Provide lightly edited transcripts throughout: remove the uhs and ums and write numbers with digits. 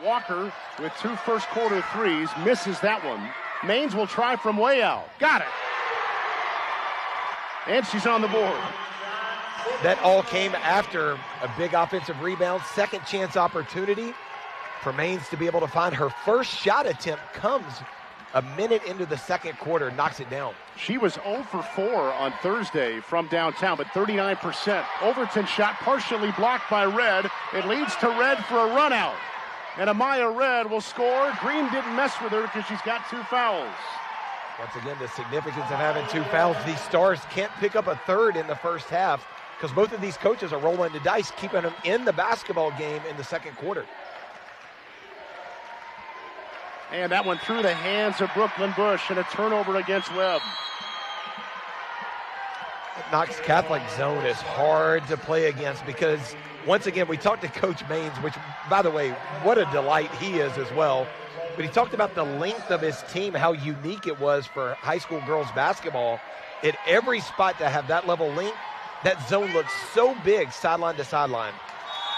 Walker with 2 first-quarter threes, misses that one. Maines will try from way out. Got it. And she's on the board. That all came after a big offensive rebound, second chance opportunity for Maines to be able to find her first shot attempt comes a minute into the second quarter, knocks it down. She was 0 for 4 on Thursday from downtown, but 39%. Overton shot partially blocked by Red. It leads to Red for a run out. And Amaya Red will score. Green didn't mess with her because she's got 2 fouls. Once again, the significance of having 2 fouls. These Stars can't pick up a third in the first half because both of these coaches are rolling the dice, keeping them in the basketball game in the second quarter. And that one through the hands of Brooklyn Bush, and a turnover against Webb. Knox Catholic zone is hard to play against because, once again, we talked to Coach Maines, which, by the way, what a delight he is as well. But he talked about the length of his team, how unique it was for high school girls basketball. At every spot to have that level length, that zone looks so big sideline to sideline.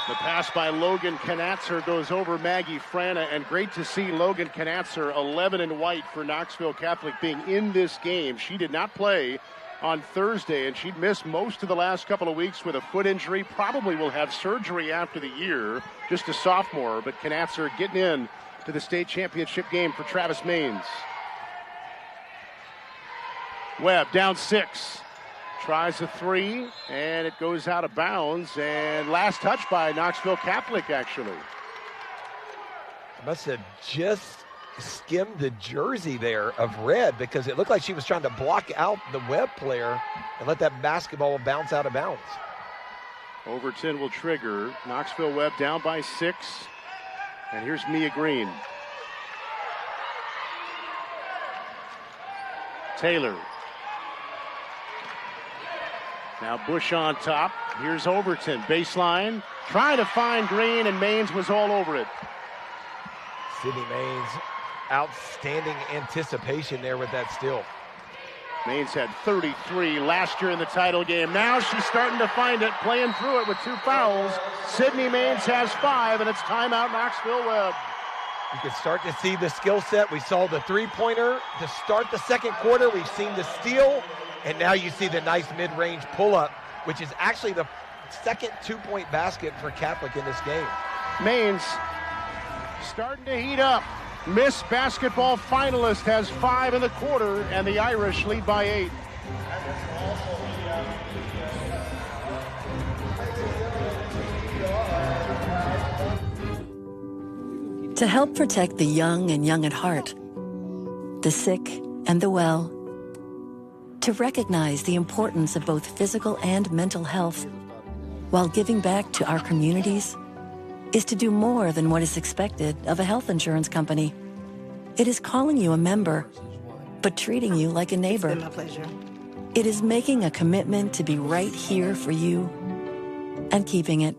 The pass by Logan Knatzer goes over Maggie Frana, and great to see Logan Knatzer, 11 in white for Knoxville Catholic, being in this game. She did not play on Thursday, and she'd missed most of the last couple of weeks with a foot injury. Probably will have surgery after the year, just a sophomore, but Knatzer getting in to the state championship game for Travis Maines. Webb down 6. Tries a 3, and it goes out of bounds. And last touch by Knoxville Catholic, actually. I must have just skimmed the jersey there of Red because it looked like she was trying to block out the Webb player and let that basketball bounce out of bounds. Overton will trigger. Knoxville Webb down by 6. And here's Mia Green. Taylor. Now Bush on top. Here's Overton. Baseline. Trying to find Green, and Maines was all over it. Sydney Maines, outstanding anticipation there with that steal. Maines had 33 last year in the title game. Now she's starting to find it, playing through it with 2 fouls. Sydney Maines has 5, and it's timeout Knoxville Webb. You can start to see the skill set. We saw the three-pointer to start the second quarter. We've seen the steal. And now you see the nice mid-range pull-up, which is actually the second 2-point basket for Catholic in this game. Maines starting to heat up. Miss Basketball finalist has 5 in the quarter, and the Irish lead by 8. To help protect the young and young at heart, the sick and the well, to recognize the importance of both physical and mental health while giving back to our communities is to do more than what is expected of a health insurance company. It is calling you a member, but treating you like a neighbor. It's been my pleasure. It is making a commitment to be right here for you and keeping it.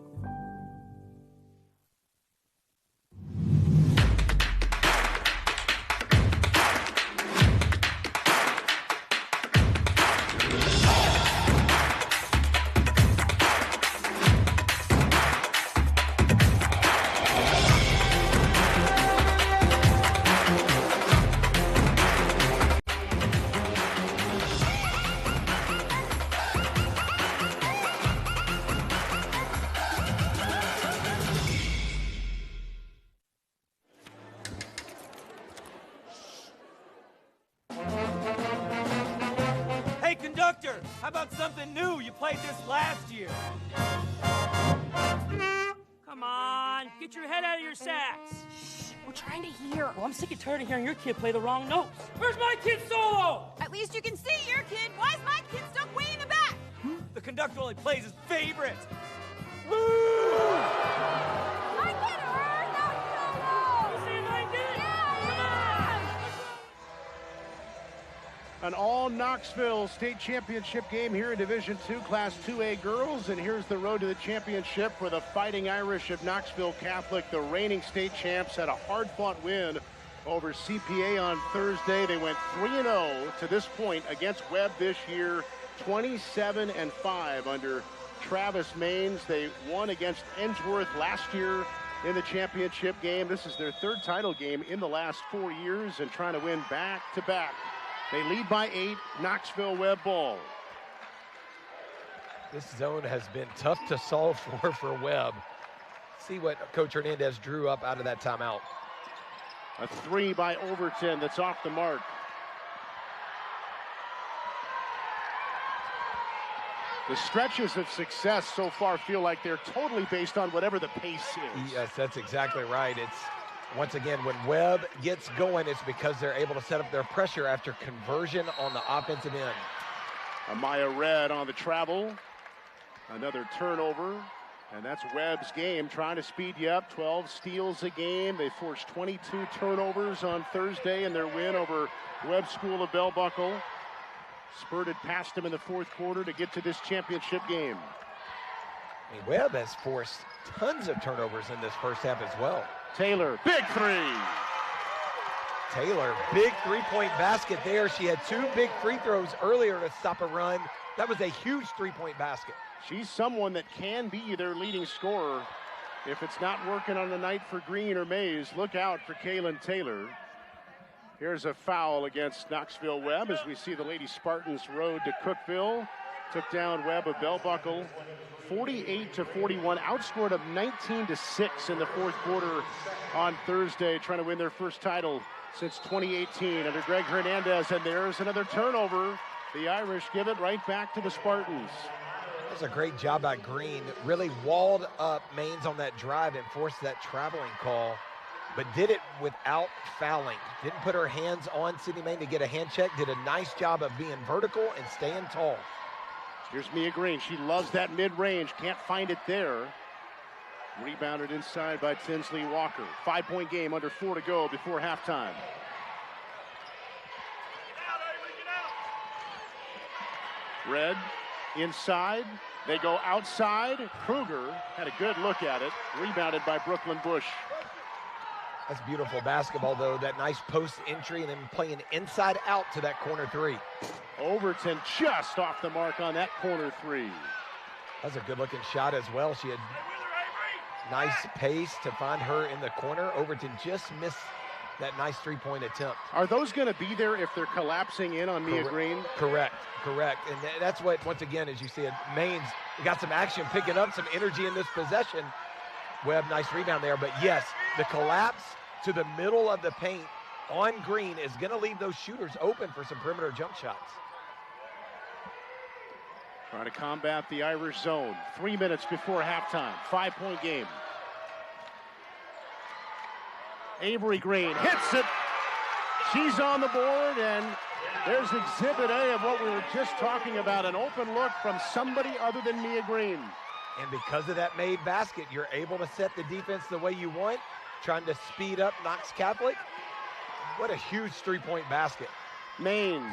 How about something new? You played this last year. Come on, get your head out of your sacks. Shh, we're trying to hear. Well, I'm sick and tired of hearing your kid play the wrong notes. Where's my kid's solo? At least you can see your kid. Why is my kid stuck way in the back? The conductor only plays his favorite. My kid heard that solo. You see my kid? Yeah. An all-Knoxville state championship game here in Division II Class 2A girls, and here's the road to the championship for the Fighting Irish of Knoxville Catholic. The reigning state champs had a hard-fought win over CPA on Thursday. They went 3-0 to this point against Webb this year, 27-5 under Travis Maines. They won against Edgeworth last year, in the championship game. This is their third title game in the last 4 years and trying to win back-to-back. They lead by 8, Knoxville Webb ball. This zone has been tough to solve for Webb. See what Coach Hernandez drew up out of that timeout. A 3 by Overton that's off the mark. The stretches of success so far feel like they're totally based on whatever the pace is. Yes, that's exactly right. It's, once again, when Webb gets going, it's because they're able to set up their pressure after conversion on the offensive end. Amaya Red on the travel. Another turnover. And that's Webb's game, trying to speed you up. 12 steals a game. They forced 22 turnovers on Thursday in their win over Webb School of Bell Buckle. Spurted past him in the fourth quarter to get to this championship game. I mean, Webb has forced tons of turnovers in this first half as well. Taylor, big 3. Taylor, big three-point basket there. She had 2 big free throws earlier to stop a run. That was a huge three-point basket. She's someone that can be their leading scorer. If it's not working on the night for Green or Mays, look out for Kaylin Taylor. Here's a foul against Knoxville Webb as we see the Lady Spartans road to Cookeville. Took down Webb of Bell Buckle 48-41, outscored them 19-6 in the fourth quarter on Thursday, trying to win their first title since 2018 under Greg Hernandez. And there's another turnover. The Irish give it right back to the Spartans. That was a great job by Green. Really walled up Mains on that drive and forced that traveling call, but did it without fouling. Didn't put her hands on Sydney Main to get a hand check. Did a nice job of being vertical and staying tall. Here's Mia Green. She loves that mid-range. Can't find it there. Rebounded inside by Tinsley Walker. 5-point game, under 4 to go before halftime. Red inside. They go outside. Kruger had a good look at it. Rebounded by Brooklyn Bush. That's beautiful basketball, though. That nice post entry and then playing inside out to that corner 3. Overton just off the mark on that corner 3. That's a good-looking shot as well. She had nice pace to find her in the corner. Overton just missed that nice three-point attempt. Are those going to be there if they're collapsing in on Mia Green? Correct. And that's what, once again, as you said, Mains got some action, picking up some energy in this possession. Webb, nice rebound there. But yes, the collapse to the middle of the paint on Green is going to leave those shooters open for some perimeter jump shots. Trying to combat the Irish zone. 3 minutes before halftime. 5-point game. Avery Green hits it. She's on the board, and there's exhibit A of what we were just talking about, an open look from somebody other than Mia Green. And because of that made basket, you're able to set the defense the way you want, trying to speed up Knox Catholic. What a huge three-point basket. Mains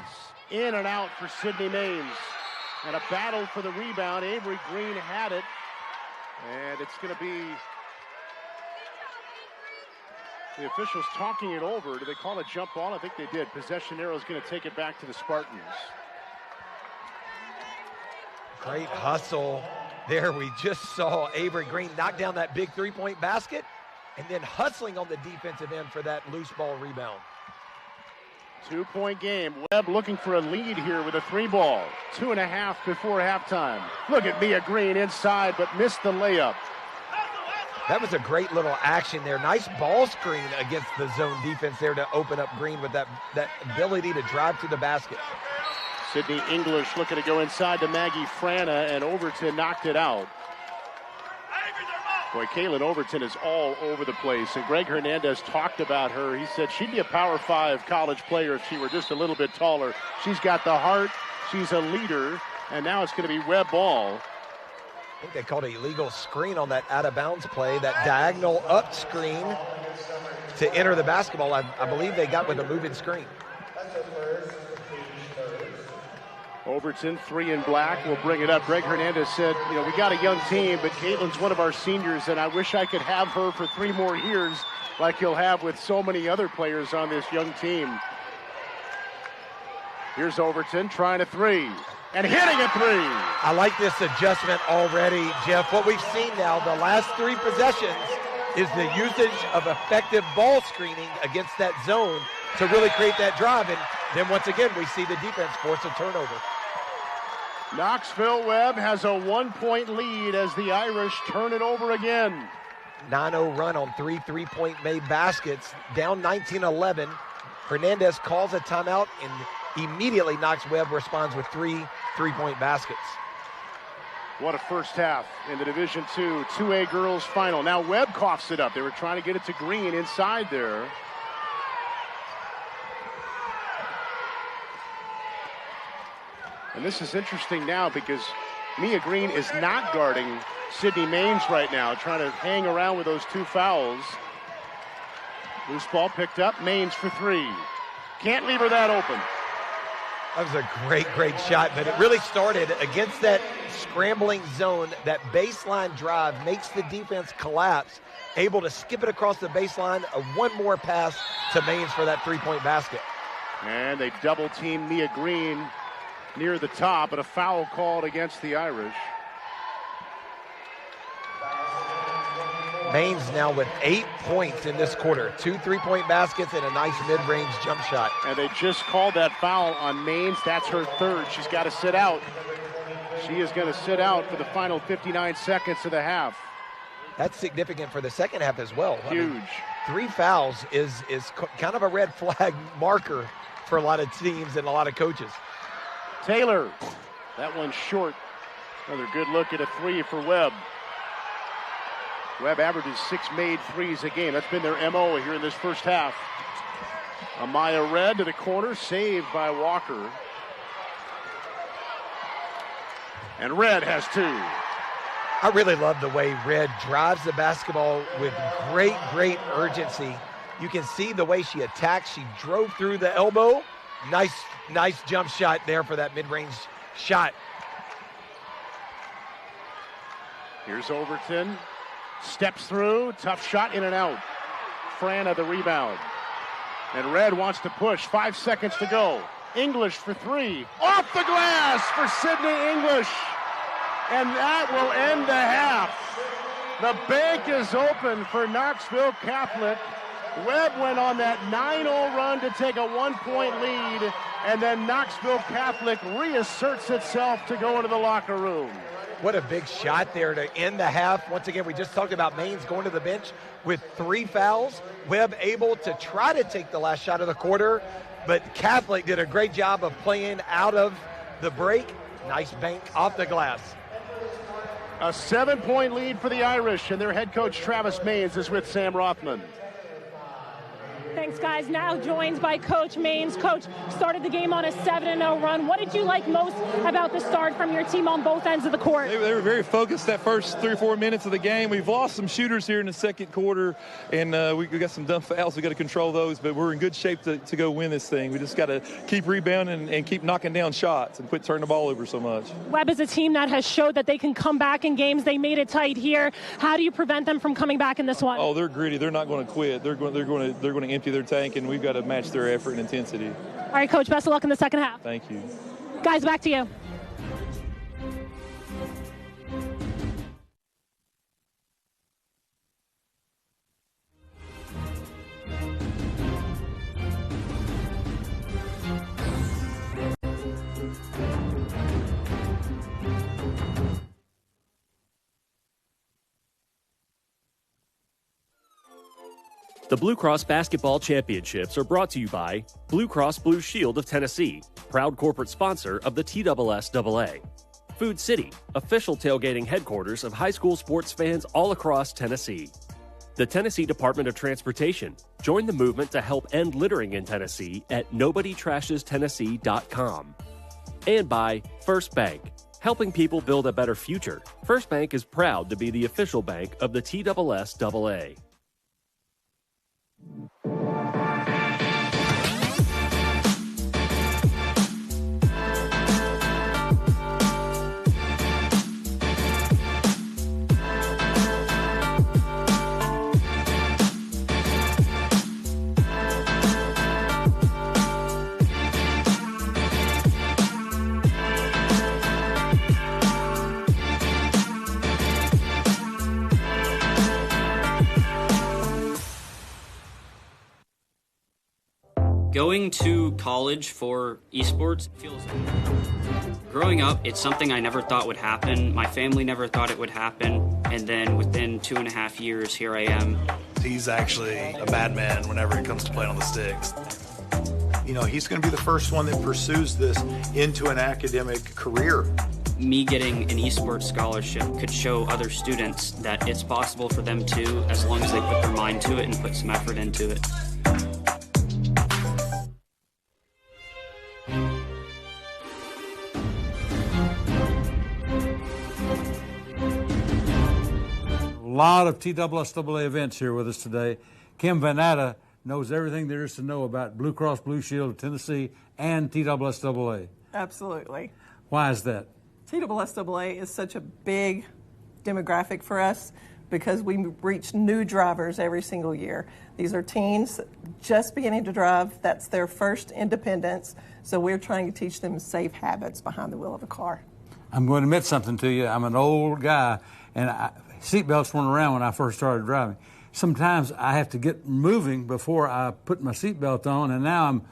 in and out for Sydney Mains. And a battle for the rebound. Avery Green had it. And it's going to be the officials talking it over. Do they call a jump ball? I think they did. Possession arrow is going to take it back to the Spartans. Great hustle there. We just saw Avery Green knock down that big three-point basket and then hustling on the defensive end for that loose ball rebound. 2-point game. Webb looking for a lead here with a 3-ball. 2.5 before halftime. Look at Mia Green inside, but missed the layup. That was a great little action there. Nice ball screen against the zone defense there to open up Green with that ability to drive to the basket. Sydney English looking to go inside to Maggie Frana, and Overton knocked it out. Boy, Kaylin Overton is all over the place, and Greg Hernandez talked about her. He said she'd be a Power 5 college player if she were just a little bit taller. She's got the heart, she's a leader, and now it's going to be Webb ball. I think they called an illegal screen on that out-of-bounds play, that diagonal up screen to enter the basketball. I believe they got with a moving screen. Overton, 3 in black, will bring it up. Greg Hernandez said, you know, we got a young team, but Caitlin's one of our seniors, and I wish I could have her for 3 more years like you'll have with so many other players on this young team. Here's Overton trying a 3, and hitting a 3. I like this adjustment already, Jeff. What we've seen now, the last 3 possessions, is the usage of effective ball screening against that zone to really create that drive. And then once again, we see the defense force a turnover. Knoxville Webb has a 1-point lead as the Irish turn it over again. 9-0 run on 3 3-point made baskets, down 19-11. Hernandez calls a timeout, and immediately Knox Webb responds with 3 3-point baskets. What a first half in the Division II 2A girls final. Now Webb coughs it up. They were trying to get it to Green inside there. And this is interesting now because Mia Green is not guarding Sydney Maines right now, trying to hang around with those 2 fouls. Loose ball picked up. Maines for 3. Can't leave her that open. That was a great shot, but it really started against that scrambling zone. That baseline drive makes the defense collapse, able to skip it across the baseline. One more pass to Maines for that 3-point basket. And they double team Mia Green near the top, but a foul called against the Irish. Maines now with 8 points in this quarter. 2 3-point baskets and a nice mid-range jump shot. And they just called that foul on Maines. That's her 3rd. She's got to sit out. She is going to sit out for the final 59 seconds of the half. That's significant for the second half as well. Huge. I mean, 3 fouls is kind of a red flag marker for a lot of teams and a lot of coaches. Taylor, that one's short. Another good look at a 3 for Webb. Webb averages 6 made threes a game. That's been their MO here in this first half. Amaya Red to the corner, saved by Walker. And Red has 2. I really love the way Red drives the basketball with great urgency. You can see the way she attacks. She drove through the elbow. Nice jump shot there for that mid-range shot. Here's Overton. Steps through, tough shot, in and out. Frana the rebound. And Red wants to push, 5 seconds to go. English for 3, off the glass for Sydney English. And that will end the half. The bank is open for Knoxville Catholic. Webb went on that 9-0 run to take a 1-point lead, and then Knoxville Catholic reasserts itself to go into the locker room. What a big shot there to end the half. Once again, we just talked about Maines going to the bench with 3 fouls. Webb able to try to take the last shot of the quarter, but Catholic did a great job of playing out of the break. Nice bank off the glass. A 7-point lead for the Irish, and their head coach Travis Maines is with Sam Rothman. Thanks, guys. Now joined by Coach Maines. Coach, started the game on a 7-0 run. What did you like most about the start from your team on both ends of the court? They were very focused that first 3 or 4 minutes of the game. We've lost some shooters here in the second quarter, and we got some dumb fouls. We got to control those, but we're in good shape to go win this thing. We just got to keep rebounding and keep knocking down shots and quit turning the ball over so much. Webb is a team that has showed that they can come back in games. They made it tight here. How do you prevent them from coming back in this one? Oh, they're gritty. They're not going to quit. They're going to empty their tank, and we've got to match their effort and intensity. All right, Coach, best of luck in the second half. Thank you. Guys, back to you. The Blue Cross Basketball Championships are brought to you by Blue Cross Blue Shield of Tennessee, proud corporate sponsor of the TSSAA. Food City, official tailgating headquarters of high school sports fans all across Tennessee. The Tennessee Department of Transportation. Join the movement to help end littering in Tennessee at NobodyTrashesTennessee.com. And by First Bank, helping people build a better future. First Bank is proud to be the official bank of the TSSAA. Going to college for esports feels... Growing up, it's something I never thought would happen. My family never thought it would happen. And then within 2.5 years, here I am. He's actually a madman whenever it comes to playing on the sticks. You know, he's going to be the first one that pursues this into an academic career. Me getting an esports scholarship could show other students that it's possible for them too, as long as they put their mind to it and put some effort into it. A lot of TSSAA events here with us today. Kim Vanata knows everything there is to know about Blue Cross Blue Shield of Tennessee and TSSAA. Absolutely. Why is that? TSSAA is such a big demographic for us because we reach new drivers every single year. These are teens just beginning to drive. That's their first independence. So we're trying to teach them safe habits behind the wheel of a car. I'm going to admit something to you. I'm an old guy, and seatbelts weren't around when I first started driving. Sometimes I have to get moving before I put my seatbelt on, and now I'm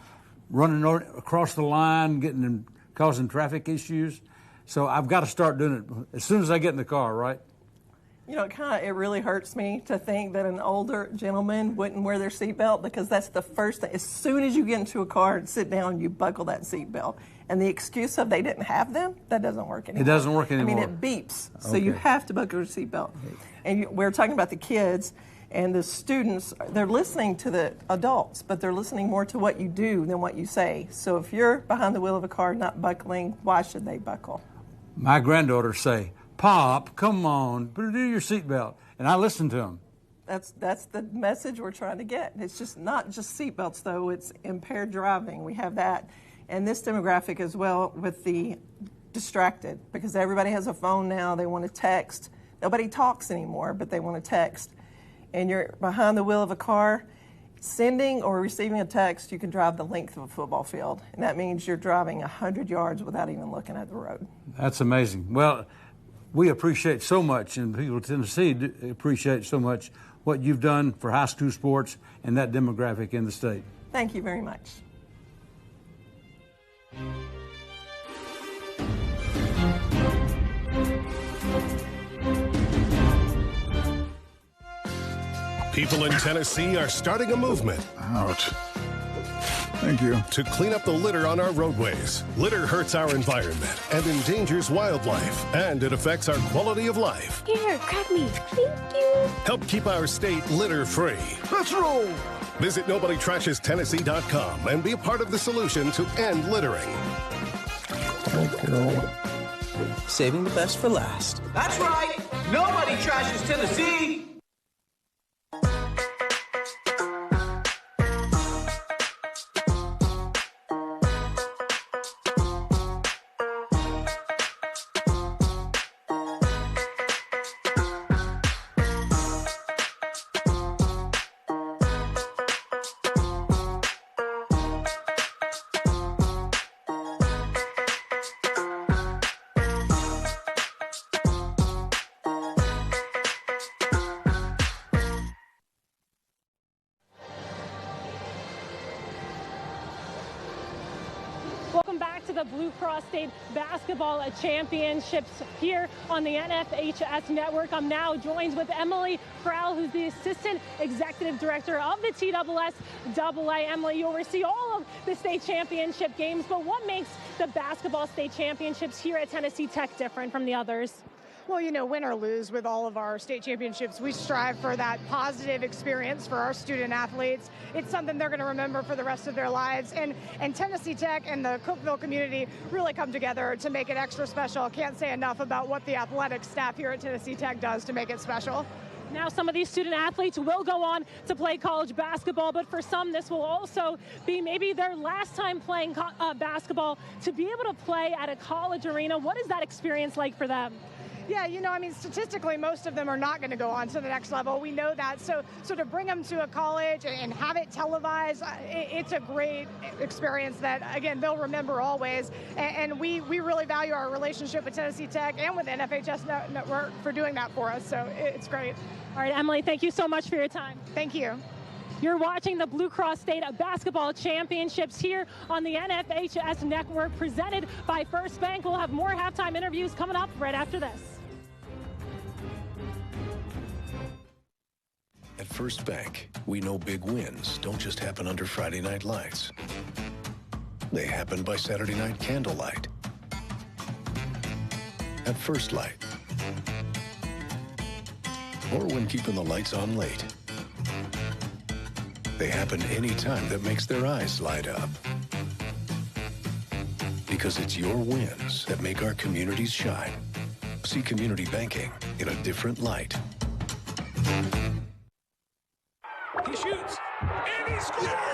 running across the line, causing traffic issues. So I've got to start doing it as soon as I get in the car, right? You know, it really hurts me to think that an older gentleman wouldn't wear their seatbelt, because that's the first thing. As soon as you get into a car and sit down, you buckle that seatbelt. And the excuse of they didn't have them, that doesn't work anymore. It doesn't work anymore. I mean, it beeps. So you have to buckle your seatbelt. And we're talking about the kids and the students. They're listening to the adults, but they're listening more to what you do than what you say. So if you're behind the wheel of a car not buckling, why should they buckle? My granddaughters say, "Pop, come on, do your seatbelt," and I listen to them. That's the message we're trying to get. It's just not just seatbelts, though. It's impaired driving. We have that. And this demographic as well with the distracted, because everybody has a phone now. They want to text. Nobody talks anymore, but they want to text. And you're behind the wheel of a car, sending or receiving a text, you can drive the length of a football field. And that means you're driving 100 yards without even looking at the road. That's amazing. Well, we appreciate so much, and people in Tennessee appreciate so much what you've done for high school sports and that demographic in the state. Thank you very much. People in Tennessee are starting a movement. Ouch. Thank you. To clean up the litter on our roadways. Litter hurts our environment and endangers wildlife, and it affects our quality of life. Here, crack me. Thank you. Help keep our state litter-free. Let's roll. Visit NobodyTrashesTennessee.com and be a part of the solution to end littering. Thank you. Saving the best for last. That's right. Nobody trashes Tennessee. Welcome back to the Blue Cross State Basketball Championships here on the NFHS Network. I'm now joined with Emily Crowell, who's the Assistant Executive Director of the TSSAA. Emily, you oversee all of the state championship games, but what makes the basketball state championships here at Tennessee Tech different from the others? Well, you know, win or lose with all of our state championships, we strive for that positive experience for our student athletes. It's something they're going to remember for the rest of their lives. And Tennessee Tech and the Cookeville community really come together to make it extra special. Can't say enough about what the athletic staff here at Tennessee Tech does to make it special. Now, some of these student athletes will go on to play college basketball, but for some, this will also be maybe their last time playing basketball. To be able to play at a college arena, what is that experience like for them? Yeah, you know, I mean, statistically, most of them are not going to go on to the next level. We know that. So to bring them to a college and have it televised, it's a great experience that, again, they'll remember always. And we really value our relationship with Tennessee Tech and with the NFHS Network for doing that for us. So it's great. All right, Emily, thank you so much for your time. Thank you. You're watching the Blue Cross State Basketball Championships here on the NFHS Network, presented by First Bank. We'll have more halftime interviews coming up right after this. At First Bank, we know big wins don't just happen under Friday night lights. They happen by Saturday night candlelight. At First Light. Or when keeping the lights on late. They happen any time that makes their eyes light up. Because it's your wins that make our communities shine. See community banking in a different light. He shoots, and he scores!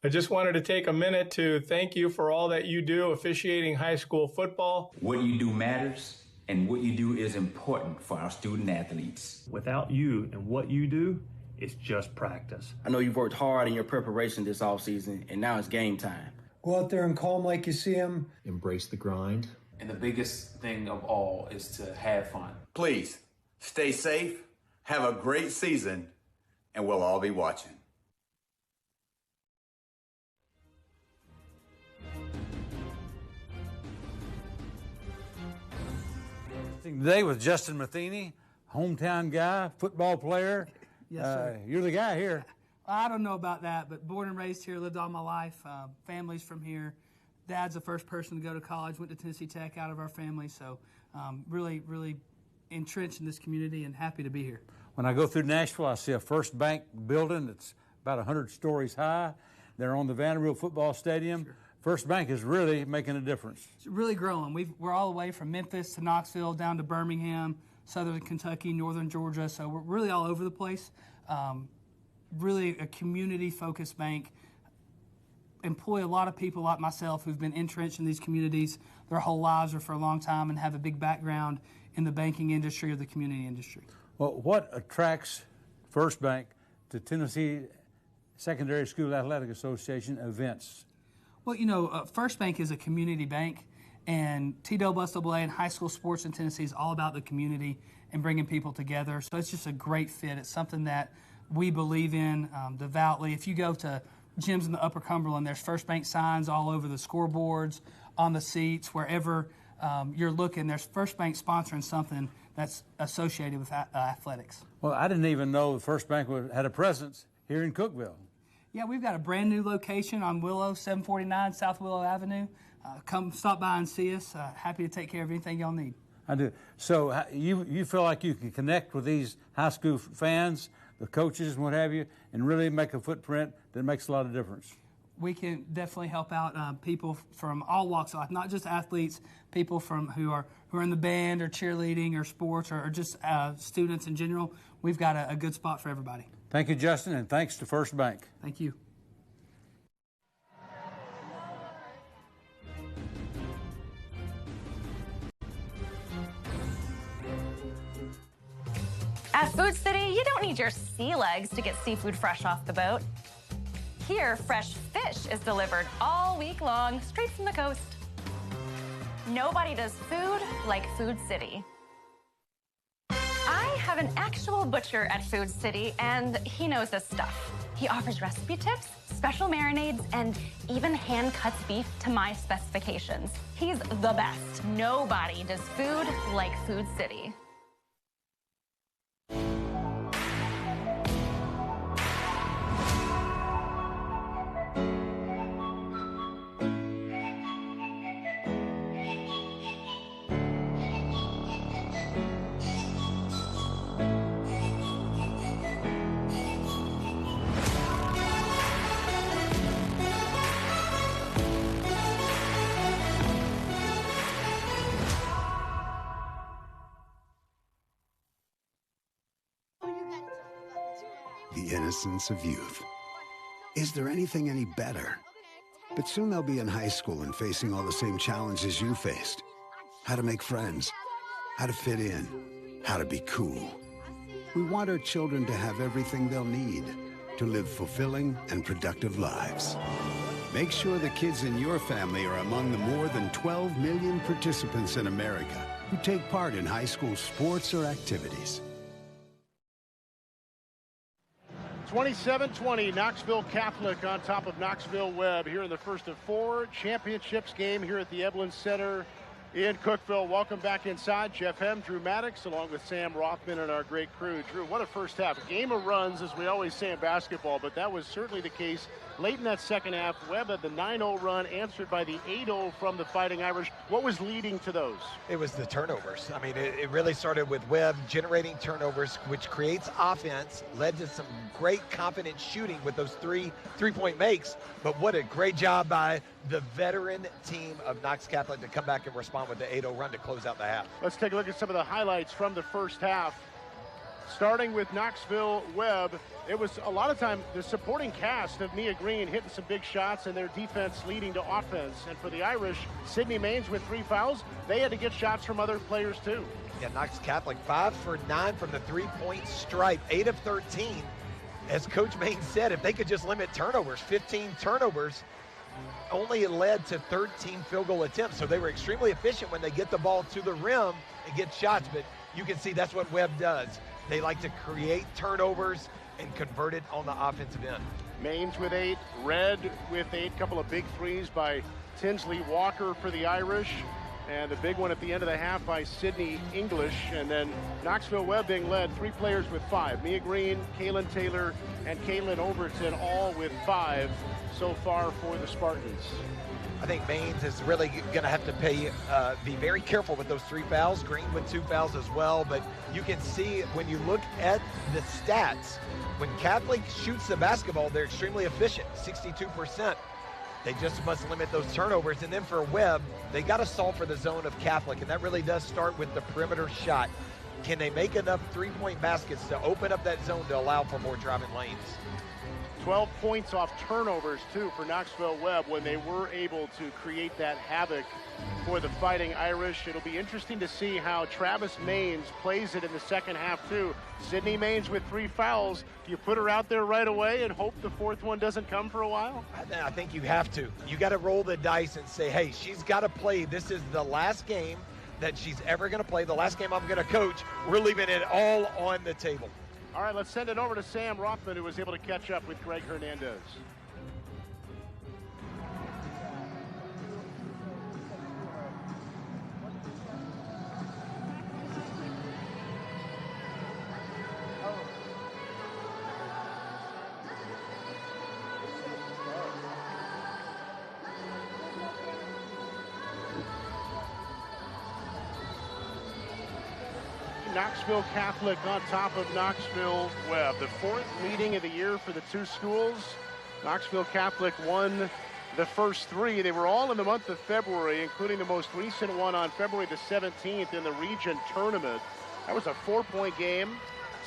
I just wanted to take a minute to thank you for all that you do officiating high school football. What you do matters, and what you do is important for our student athletes. Without you and what you do, it's just practice. I know you've worked hard in your preparation this offseason, and now it's game time. Go out there and call them like you see them. Embrace the grind. And the biggest thing of all is to have fun. Please, stay safe, have a great season, and we'll all be watching. Today with Justin Matheny, hometown guy, football player. Yes, sir. You're the guy here. I don't know about that, but born and raised here, lived all my life. Family's from here. Dad's the first person to go to college, went to Tennessee Tech out of our family. So really, really entrenched in this community and happy to be here. When I go through Nashville, I see a First Bank building that's about 100 stories high. They're on the Vanderbilt football stadium. Sure. First Bank is really making a difference. It's really growing. We're all the way from Memphis to Knoxville, down to Birmingham, southern Kentucky, northern Georgia. So we're really all over the place. Really a community-focused bank. Employ a lot of people like myself who've been entrenched in these communities their whole lives or for a long time and have a big background in the banking industry or the community industry. Well, what attracts First Bank to Tennessee Secondary School Athletic Association events? Well, you know, First Bank is a community bank, and TSSAA and high school sports in Tennessee is all about the community and bringing people together. So it's just a great fit. It's something that we believe in devoutly. If you go to gyms in the Upper Cumberland, there's First Bank signs all over the scoreboards, on the seats, wherever you're looking. There's First Bank sponsoring something that's associated with athletics. Well, I didn't even know the First Bank had a presence here in Cookeville. Yeah, we've got a brand new location on Willow, 749 South Willow Avenue. Come stop by and see us. Happy to take care of anything y'all need. I do. So you feel like you can connect with these high school fans, the coaches and what have you, and really make a footprint that makes a lot of difference? We can definitely help out people from all walks of life, not just athletes, people who are in the band or cheerleading or sports or just students in general. We've got a good spot for everybody. Thank you, Justin, and thanks to First Bank. Thank you. At Food City, you don't need your sea legs to get seafood fresh off the boat. Here, fresh fish is delivered all week long, straight from the coast. Nobody does food like Food City. I have an actual butcher at Food City, and he knows his stuff. He offers recipe tips, special marinades, and even hand cuts beef to my specifications. He's the best. Nobody does food like Food City. The innocence of youth. Is there anything any better? But soon they'll be in high school and facing all the same challenges you faced. How to make friends, how to fit in, how to be cool. We want our children to have everything they'll need to live fulfilling and productive lives. Make sure the kids in your family are among the more than 12 million participants in America who take part in high school sports or activities. 27-20, Knoxville Catholic on top of Knoxville Webb here in the first of 4 championships game here at the Eblin Center in Cookeville. Welcome back inside. Jeff Hem, Drew Maddox, along with Sam Rothman and our great crew. Drew, what a first half. A game of runs, as we always say in basketball, but that was certainly the case late in that second half. Webb had the 9-0 run, answered by the 8-0 from the Fighting Irish. What was leading to those? It was the turnovers. I mean, it really started with Webb generating turnovers, which creates offense, led to some great confident shooting with those three-point makes. But what a great job by the veteran team of Knox Catholic to come back and respond with the 8-0 run to close out the half. Let's take a look at some of the highlights from the first half. Starting with Knoxville Webb, it was a lot of time the supporting cast of Mia Green hitting some big shots and their defense leading to offense. And for the Irish, Sydney Maines with 3 fouls. They had to get shots from other players too. Yeah, Knox Catholic 5 for 9 from the three-point stripe, 8 of 13. As Coach Maines said, if they could just limit turnovers, 15 turnovers, only led to 13 field goal attempts. So they were extremely efficient when they get the ball to the rim and get shots. But you can see that's what Webb does. They like to create turnovers and convert it on the offensive end. Maines with 8, Red with 8, couple of big threes by Tinsley Walker for the Irish, and the big one at the end of the half by Sydney English. And then Knoxville Webb being led, 3 players with 5. Mia Green, Kaylin Taylor, and Caitlin Overton all with 5 so far for the Spartans. I think Maines is really going to have to be very careful with those 3 fouls. Green with 2 fouls as well. But you can see when you look at the stats, when Catholic shoots the basketball, they're extremely efficient, 62%. They just must limit those turnovers. And then for Webb, they got to solve for the zone of Catholic, and that really does start with the perimeter shot. Can they make enough three-point baskets to open up that zone to allow for more driving lanes? 12 points off turnovers, too, for Knoxville Webb when they were able to create that havoc for the Fighting Irish. It'll be interesting to see how Travis Maines plays it in the second half, too. Sydney Maines with 3 fouls. Do you put her out there right away and hope the 4th one doesn't come for a while? I think you have to. You got to roll the dice and say, hey, she's got to play. This is the last game that she's ever going to play, the last game I'm going to coach. We're leaving it all on the table. All right, let's send it over to Sam Rothman, who was able to catch up with Greg Hernandez. Knoxville Catholic on top of Knoxville Webb. The 4th meeting of the year for the 2 schools. Knoxville Catholic won the first 3. They were all in the month of February, including the most recent one on February the 17th in the region tournament. That was a 4-point game.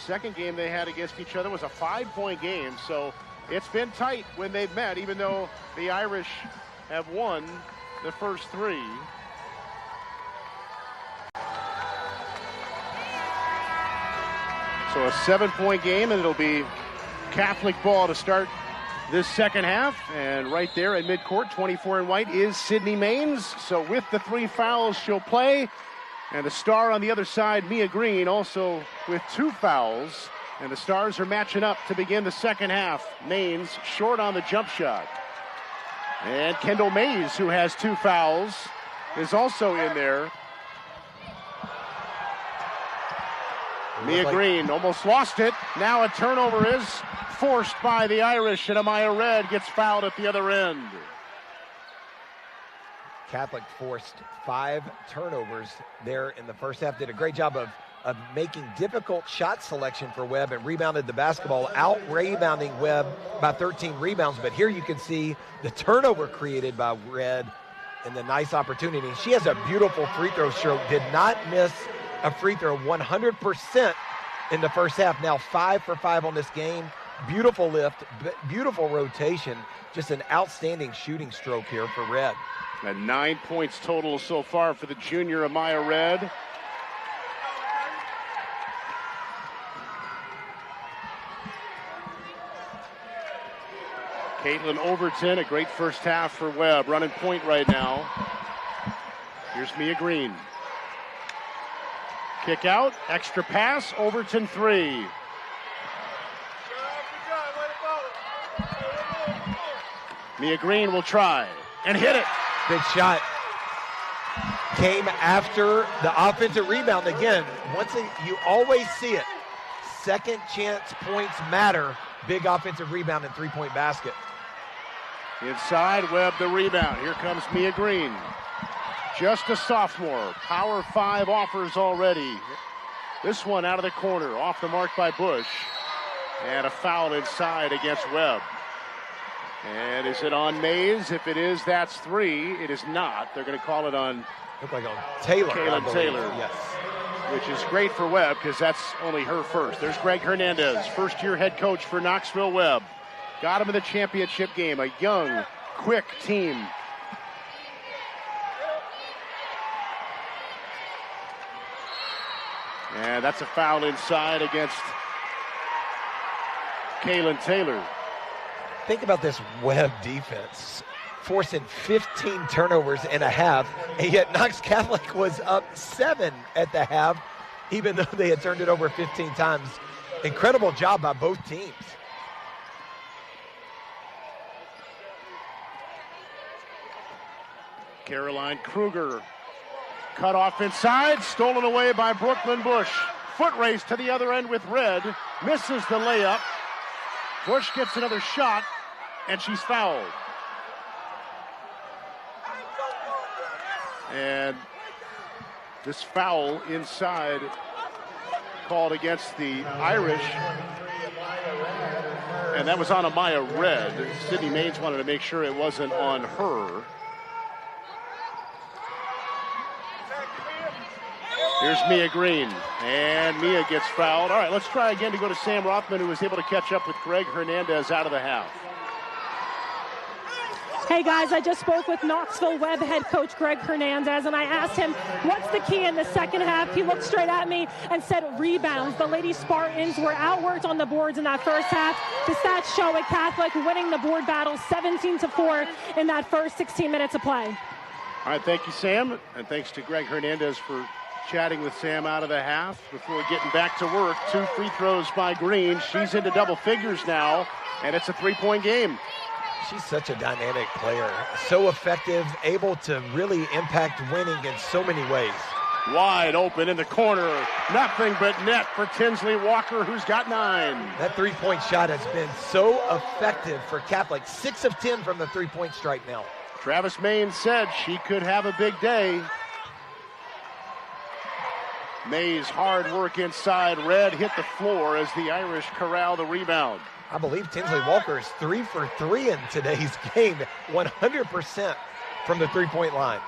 Second game they had against each other was a 5-point game. So it's been tight when they've met, even though the Irish have won the first 3. So a 7-point game, and it'll be Catholic ball to start this second half. And right there at midcourt, 24 in white, is Sydney Maines. So with the 3 fouls, she'll play. And the star on the other side, Mia Green, also with 2 fouls. And the Stars are matching up to begin the second half. Maines short on the jump shot. And Kendall Mays, who has 2 fouls, is also in there. Mia Green almost lost it. Now a turnover is forced by the Irish, and Amaya Red gets fouled at the other end. Catholic forced 5 turnovers there in the first half. Did a great job of making difficult shot selection for Webb and rebounded the basketball, out-rebounding Webb by 13 rebounds. But here you can see the turnover created by Red and the nice opportunity. She has a beautiful free throw stroke. Did not miss a free throw, 100% in the first half. Now 5 for 5 on this game. Beautiful lift, beautiful rotation. Just an outstanding shooting stroke here for Red. And 9 points total so far for the junior Amaya Red. Caitlin Overton, a great first half for Webb, running point right now. Here's Mia Green. Kick out, extra pass, Overton 3. Mia Green will try and hit it. Big shot. Came after the offensive rebound again. You always see it. Second chance points matter. Big offensive rebound and three-point basket. Inside, Webb the rebound. Here comes Mia Green. Just a sophomore. Power 5 offers already. This one out of the corner. Off the mark by Bush. And a foul inside against Webb. And is it on Mays? If it is, that's 3. It is not. They're going to call it on... Look like on Taylor. Kaylin Taylor. Yes. Which is great for Webb because that's only her first. There's Greg Hernandez, first-year head coach for Knoxville Webb. Got him in the championship game. A young, quick team. And that's a foul inside against Kaylin Taylor. Think about this Webb defense. Forcing 15 turnovers in a half, and yet Knox Catholic was up 7 at the half, even though they had turned it over 15 times. Incredible job by both teams. Caroline Kruger cut off inside, stolen away by Brooklyn Bush. Foot race to the other end with Red, misses the layup. Bush gets another shot, and she's fouled. And this foul inside called against the Irish. And that was on Amaya Red. Sydney Maines wanted to make sure it wasn't on her. Here's Mia Green, and Mia gets fouled. All right, let's try again to go to Sam Rothman, who was able to catch up with Greg Hernandez out of the half. Hey guys, I just spoke with Knoxville Webb head coach Greg Hernandez, and I asked him, what's the key in the second half? He looked straight at me and said rebounds. The Lady Spartans were outworked on the boards in that first half. The stats show it, Catholic winning the board battle 17-4 in that first 16 minutes of play. All right, thank you, Sam, and thanks to Greg Hernandez for chatting with Sam out of the half before getting back to work. 2 free throws by Green. She's into double figures now, and it's a 3-point game. She's such a dynamic player, so effective, able to really impact winning in so many ways. Wide open in the corner, nothing but net for Tinsley Walker, who's got 9. That three-point shot has been so effective for Catholic. 6 of 10 from the three-point stripe now. Travis Maines said she could have a big day. Mays hard work inside. Red hit the floor as the Irish corral the rebound. I believe Tinsley Walker is 3 for 3 in today's game. 100% from the three-point line.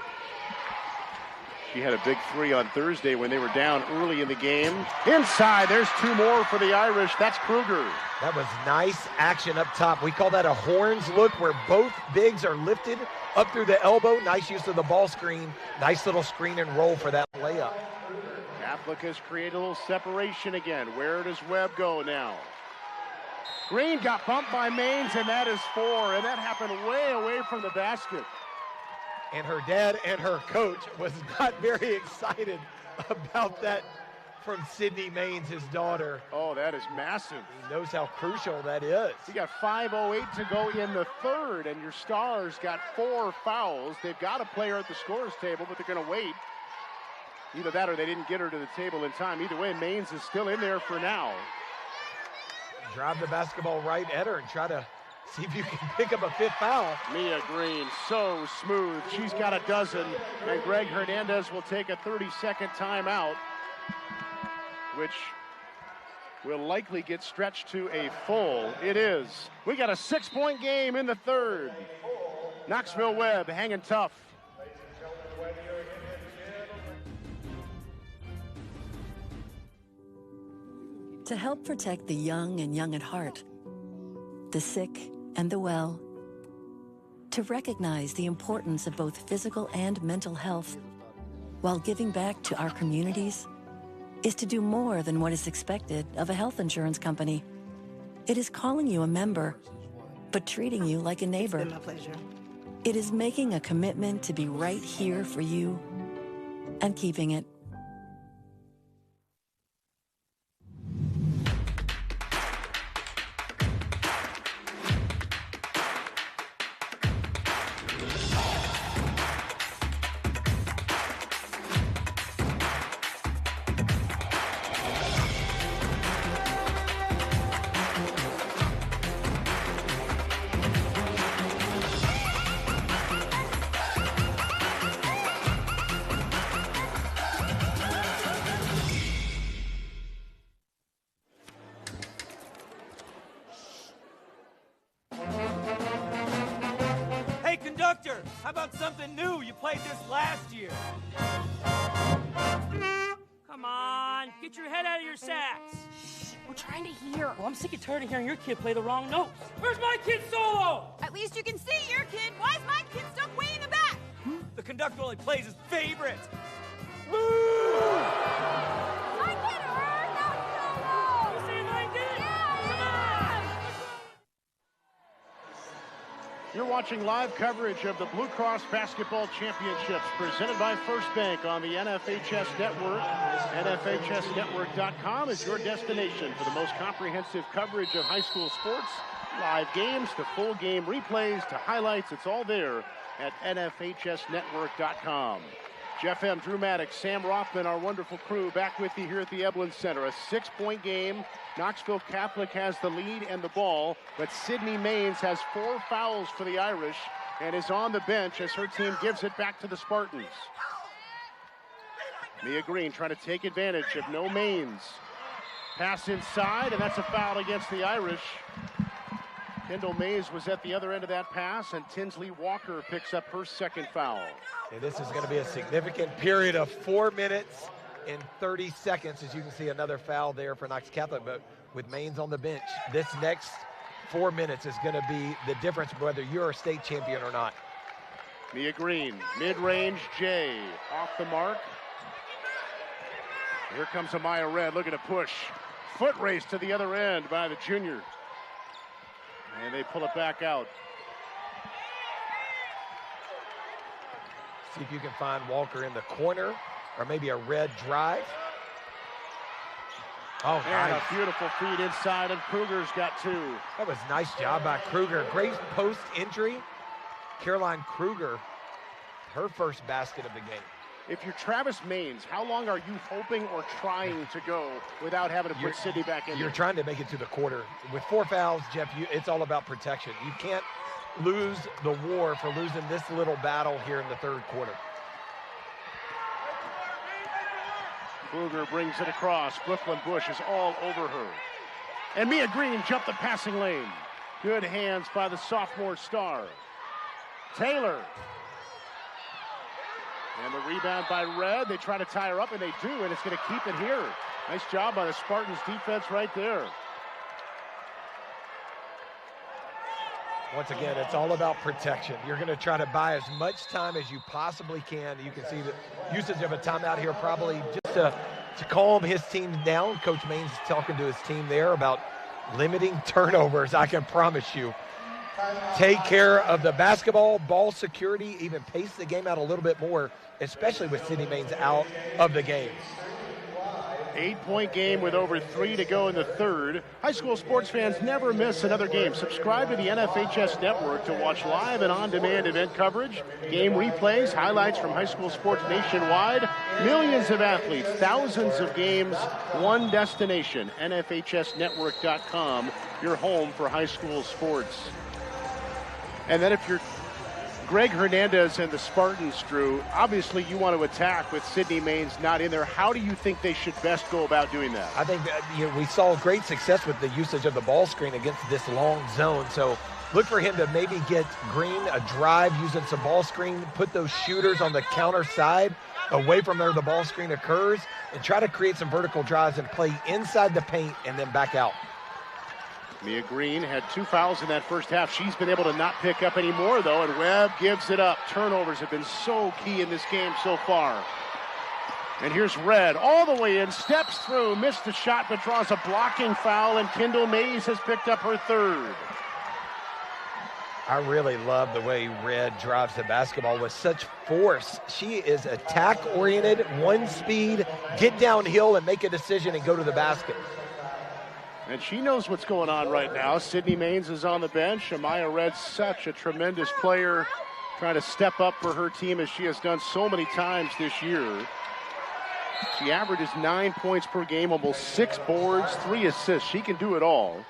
She had a big 3 on Thursday when they were down early in the game. Inside, there's 2 more for the Irish. That's Kruger. That was nice action up top. We call that a horns look, where both bigs are lifted up through the elbow. Nice use of the ball screen. Nice little screen and roll for that layup. Catholic has created a little separation again. Where does Webb go now? Green got bumped by Maines, and that is 4, and that happened way away from the basket. And her dad and her coach was not very excited about that from Sydney Maines, his daughter. Oh, that is massive. He knows how crucial that is. You got 5:08 to go in the third, and your Stars got 4 fouls. They've got a player at the scorer's table, but they're going to wait. Either that or they didn't get her to the table in time. Either way, Maines is still in there for now. Drive the basketball right at her and try to see if you can pick up a 5th foul. Mia Green, so smooth. She's got a dozen, and Greg Hernandez will take a 30-second timeout, which will likely get stretched to a full. It is. We got a 6-point game in the third. Knoxville Webb hanging tough. To help protect the young and young at heart, the sick and the well. To recognize the importance of both physical and mental health while giving back to our communities is to do more than what is expected of a health insurance company. It is calling you a member, but treating you like a neighbor. It's been my pleasure. It is making a commitment to be right here for you and keeping it. Hey, conductor, how about something new? You played this last year. Come on, get your head out of your sacks. Shh, we're trying to hear. Well, I'm sick and tired of hearing your kid play the wrong notes. Where's my kid solo? At least you can see your kid. Why is my kid stuck way in the back? The conductor only plays his favorite. My kid heard that solo! You see my kid? Yeah! Come on! You're watching live coverage of the Blue Cross Basketball Championships presented by First Bank on the NFHS Network. NFHSnetwork.com is your destination for the most comprehensive coverage of high school sports. Live games to full game replays to highlights. It's all there at NFHSnetwork.com. Jeff M. Drew Maddox, Sam Rothman, our wonderful crew, back with you here at the Eblin Center. A 6-point game. Knoxville Catholic has the lead and the ball, but Sydney Maines has 4 fouls for the Irish and is on the bench as her team gives it back to the Spartans. Mia Green trying to take advantage of no Maines. Pass inside, and that's a foul against the Irish. Kendall Mays was at the other end of that pass, and Tinsley Walker picks up her second foul. And this is going to be a significant period of 4 minutes and 30 seconds. As you can see, another foul there for Knox Catholic, but with Maines on the bench, this next 4 minutes is going to be the difference whether you're a state champion or not. Mia Green, mid-range J, off the mark. Here comes Amaya Red looking to push. Foot race to the other end by the junior. And they pull it back out. See if you can find Walker in the corner, or maybe a red drive. Oh, and nice. A beautiful feed inside, and Kruger's got 2. That was a nice job by Kruger. Great post entry. Caroline Kruger, her first basket of the game. If you're Travis Maines, how long are you hoping or trying to go without having to put Sydney back in? You're trying to make it to the quarter. With 4 fouls, Jeff, it's all about protection. You can't lose the war for losing this little battle here in the third quarter. Kruger brings it across. Brooklyn Bush is all over her. And Mia Green jumped the passing lane. Good hands by the sophomore star. Taylor. And the rebound by Red. They try to tie her up, and they do, and it's going to keep it here. Nice job by the Spartans defense right there. Once again, it's all about protection. You're going to try to buy as much time as you possibly can. You can see the usage of a timeout here probably just to calm his team down. Coach Maines is talking to his team there about limiting turnovers, I can promise you. Take care of the basketball, ball security, even pace the game out a little bit more, especially with Sydney Maines out of the game. 8-point game with over 3 to go in the third. High school sports fans never miss another game. Subscribe to the NFHS Network to watch live and on-demand event coverage, game replays, highlights from high school sports nationwide, millions of athletes, thousands of games, one destination, NFHSnetwork.com, your home for high school sports. And then if you're Greg Hernandez and the Spartans, Drew, obviously you want to attack with Sydney Maines not in there. How do you think they should best go about doing that? I think that, we saw great success with the usage of the ball screen against this long zone. So look for him to maybe get Green a drive using some ball screen, put those shooters on the counter side away from where the ball screen occurs, and try to create some vertical drives and play inside the paint and then back out. Mia Green had 2 fouls in that first half. She's been able to not pick up any more, though, and Webb gives it up. Turnovers have been so key in this game so far. And here's Red all the way in, steps through, missed the shot, but draws a blocking foul, and Kendall Mays has picked up her 3rd. I really love the way Red drives the basketball with such force. She is attack-oriented, one speed, get downhill and make a decision and go to the basket. And she knows what's going on right now. Sydney Maines is on the bench. Amaya Red's such a tremendous player, trying to step up for her team as she has done so many times this year. She averages 9 points per game, almost 6 boards, 3 assists. She can do it all.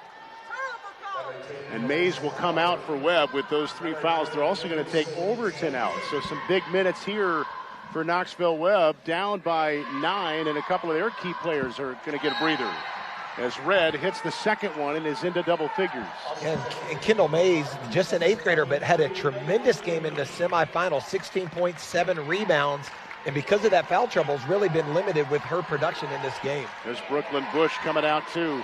And Mays will come out for Webb with those 3 fouls. They're also going to take Overton out. So some big minutes here for Knoxville Webb, down by 9, and a couple of their key players are going to get a breather as Red hits the second one and is into double figures. And Kendall Mays, just an 8th grader, but had a tremendous game in the semifinal, 16.7 rebounds. And because of that foul trouble, has really been limited with her production in this game. There's Brooklyn Bush coming out too.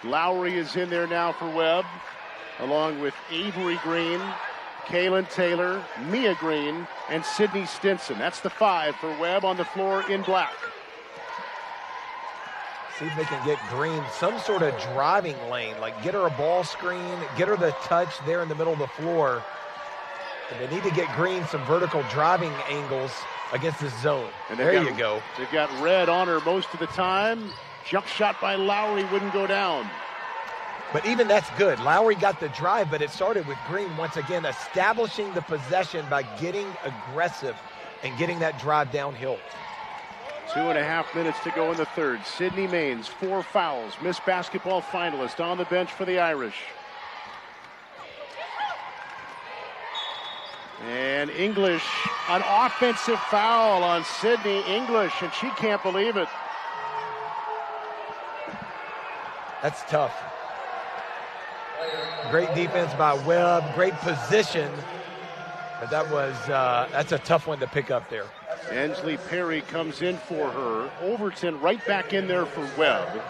Lowry is in there now for Webb, along with Avery Green, Kaylin Taylor, Mia Green, and Sydney Stinson. That's the 5 for Webb on the floor in black. See if they can get Green some sort of driving lane, like get her a ball screen, get her the touch there in the middle of the floor. And they need to get Green some vertical driving angles against this zone. And there you go. They've got Red on her most of the time. Jump shot by Lowry wouldn't go down. But even that's good. Lowry got the drive, but it started with Green once again establishing the possession by getting aggressive and getting that drive downhill. 2.5 minutes to go in the third. Sydney Maines, 4 fouls. Miss Basketball finalist on the bench for the Irish. And English, an offensive foul on Sydney English, and she can't believe it. That's tough. Great defense by Webb, great position, but that's a tough one to pick up there. Ansley Perry comes in for her. Overton right back in there for Webb.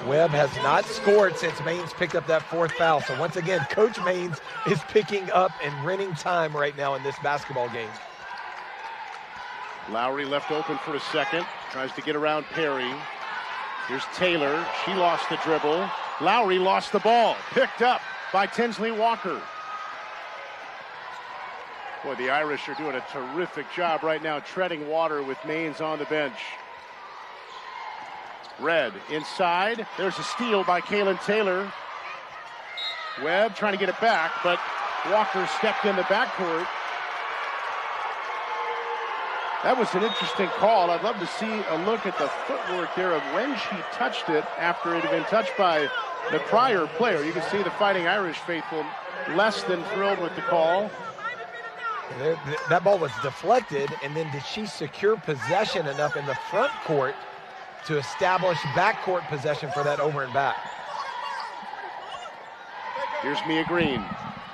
Webb has not scored since Maines picked up that 4th foul. So once again, Coach Maines is picking up and renting time right now in this basketball game. Lowry left open for a second. Tries to get around Perry. Here's Taylor. She lost the dribble. Lowry lost the ball. Picked up by Tinsley Walker. Boy, the Irish are doing a terrific job right now treading water with Maines on the bench. Red inside. There's a steal by Kaylin Taylor. Webb trying to get it back, but Walker stepped in the backcourt. That was an interesting call. I'd love to see a look at the footwork there of when she touched it after it had been touched by the prior player. You can see the Fighting Irish faithful less than thrilled with the call. That ball was deflected, and then did she secure possession enough in the front court to establish backcourt possession for that over and back? Here's Mia Green.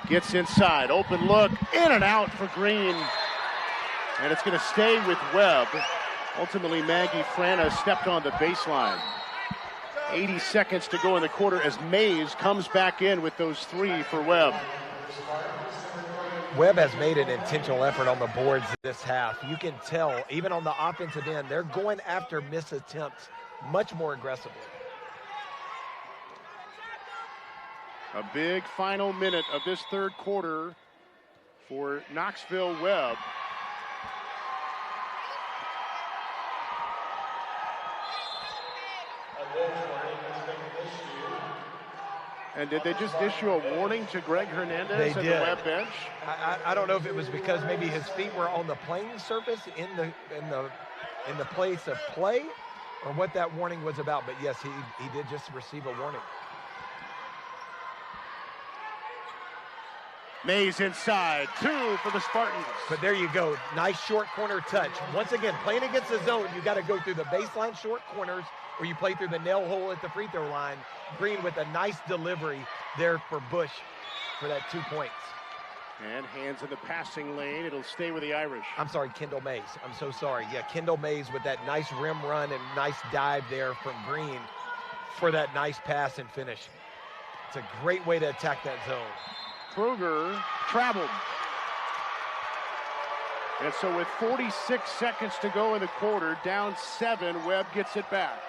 Gets inside. Open look. In and out for Green. And it's going to stay with Webb. Ultimately, Maggie Frana stepped on the baseline. 80 seconds to go in the quarter as Mays comes back in with those 3 for Webb. Webb has made an intentional effort on the boards this half. You can tell, even on the offensive end, they're going after miss attempts much more aggressively. A big final minute of this third quarter for Knoxville Webb. And did they just issue a warning to Greg Hernandez at the Webb bench? I don't know if it was because maybe his feet were on the playing surface in the place of play, or what that warning was about. But yes, he did just receive a warning. Mays inside, 2 for the Spartans. But there you go, nice short corner touch. Once again, playing against the zone, you got to go through the baseline short corners, or you play through the nail hole at the free throw line. Green with a nice delivery there for Bush for that 2 points. And hands in the passing lane. It'll stay with the Irish. I'm sorry, Kendall Mays. I'm so sorry. Yeah, Kendall Mays with that nice rim run and nice dive there from Green for that nice pass and finish. It's a great way to attack that zone. Kruger traveled. And so with 46 seconds to go in the quarter, down 7, Webb gets it back.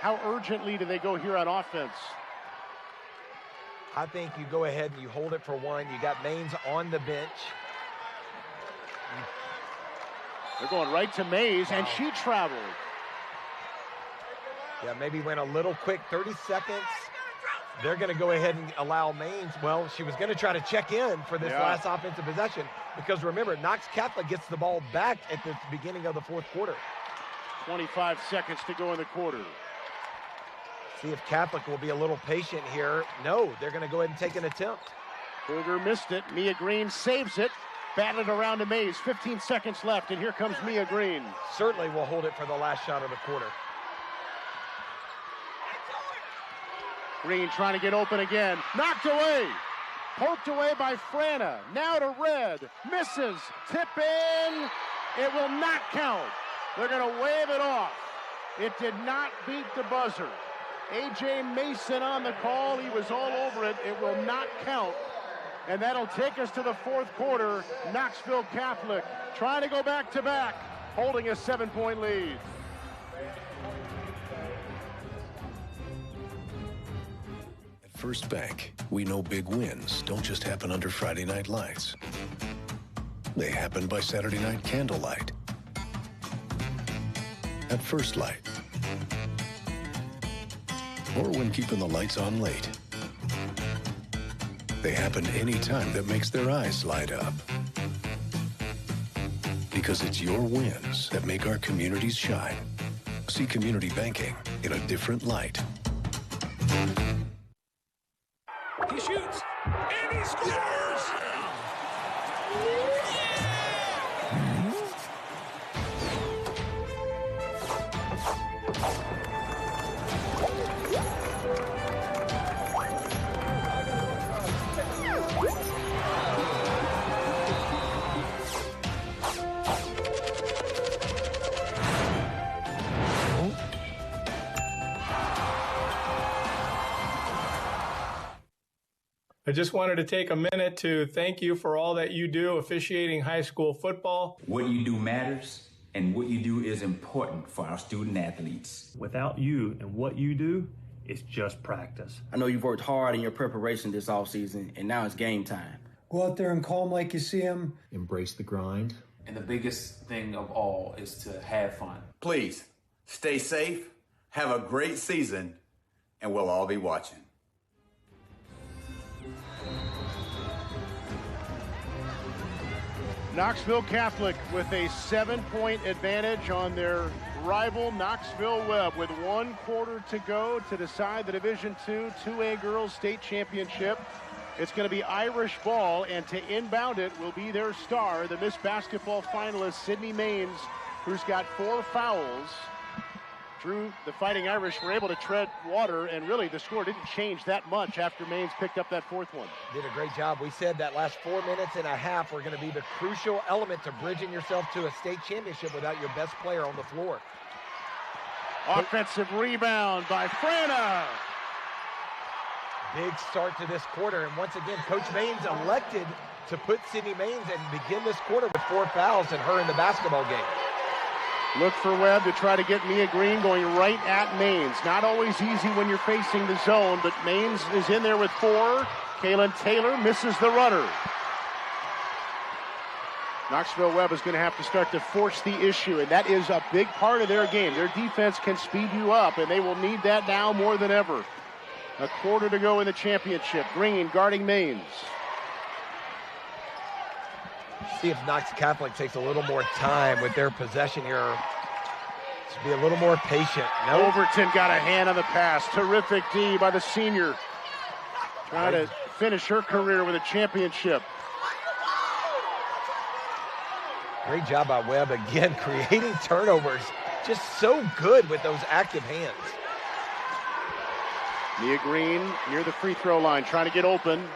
How urgently do they go here on offense? I think you go ahead and you hold it for one. You got Maines on the bench. They're going right to Mays, and she traveled. Yeah, maybe went a little quick, 30 seconds. They're going to go ahead and allow Maines. Well, she was going to try to check in for this last offensive possession because remember, Knox Catholic gets the ball back at the beginning of the fourth quarter. 25 seconds to go in the quarter. See if Catholic will be a little patient here. No, they're going to go ahead and take an attempt. Kruger missed it. Mia Green saves it. Batted around to Mays. 15 seconds left, and here comes Mia Green. Certainly will hold it for the last shot of the quarter. Green trying to get open again. Knocked away. Poked away by Frana. Now to Red. Misses. Tip in. It will not count. They're going to wave it off. It did not beat the buzzer. A.J. Mason on the call. He was all over it. It will not count. And that'll take us to the fourth quarter. Knoxville Catholic trying to go back-to-back, holding a 7-point lead. At First Bank, we know big wins don't just happen under Friday night lights. They happen by Saturday night candlelight. At First Light. Or when keeping the lights on late. They happen anytime that makes their eyes light up. Because it's your wins that make our communities shine. See community banking in a different light. He shoots, and he scores! I just wanted to take a minute to thank you for all that you do officiating high school football. What you do matters, and what you do is important for our student athletes. Without you and what you do, it's just practice. I know you've worked hard in your preparation this offseason, and now it's game time. Go out there and call them like you see them. Embrace the grind. And the biggest thing of all is to have fun. Please, stay safe, have a great season, and we'll all be watching. Knoxville Catholic with a 7-point advantage on their rival Knoxville Webb with 1 quarter to go to decide the Division II 2A Girls State Championship. It's going to be Irish ball, and to inbound it will be their star, the Miss Basketball finalist, Sydney Maines, who's got 4 fouls. The Fighting Irish were able to tread water, and really the score didn't change that much after Maines picked up that 4th one. Did a great job. We said that last 4 minutes and a half were going to be the crucial element to bridging yourself to a state championship without your best player on the floor. Offensive rebound by Frana. Big start to this quarter, and once again, Coach Maines elected to put Sydney Maines and begin this quarter with 4 fouls and her in the basketball game. Look for Webb to try to get Mia Green going right at Maines. Not always easy when you're facing the zone, but Maines is in there with 4. Kaylin Taylor misses the runner. Knoxville Webb is going to have to start to force the issue, and that is a big part of their game. Their defense can speed you up, and they will need that now more than ever. A quarter to go in the championship. Green guarding Maines. See if Knox Catholic takes a little more time with their possession here. To be a little more patient. No. Overton got a hand on the pass. Terrific D by the senior. Trying to finish her career with a championship. Great job by Webb again, creating turnovers. Just so good with those active hands. Mia Green near the free throw line, trying to get open.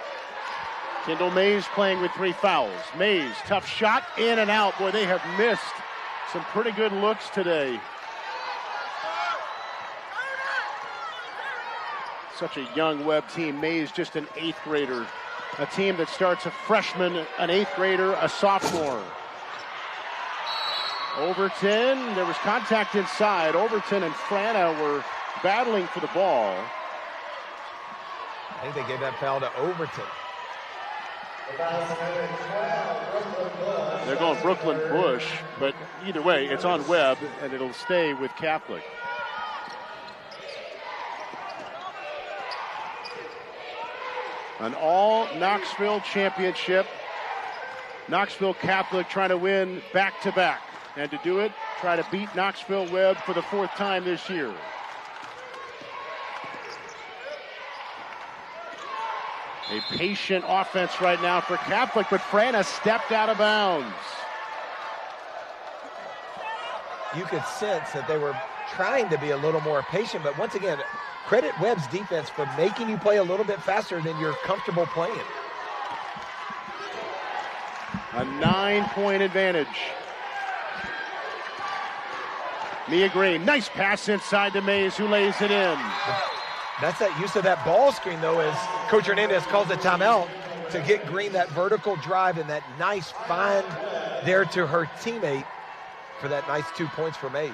Kendall Mays playing with 3 fouls. Mays, tough shot, in and out. Boy, they have missed some pretty good looks today. Such a young Webb team. Mays just an 8th grader. A team that starts a freshman, an 8th grader, a sophomore. Overton, there was contact inside. Overton and Frana were battling for the ball. I think they gave that foul to Overton. They're going Brooklyn Bush, but either way, it's on Webb, and it'll stay with Catholic. An all-Knoxville championship. Knoxville Catholic trying to win back-to-back. And to do it, try to beat Knoxville Webb for the 4th time this year. A patient offense right now for Catholic, but Frana stepped out of bounds. You could sense that they were trying to be a little more patient, but once again, credit Webb's defense for making you play a little bit faster than you're comfortable playing. A 9-point advantage. Mia Green, nice pass inside to Mays, who lays it in. That's that use of that ball screen, though, as Coach Hernandez calls a timeout to get Green that vertical drive and that nice find there to her teammate for that nice 2 points for Mays.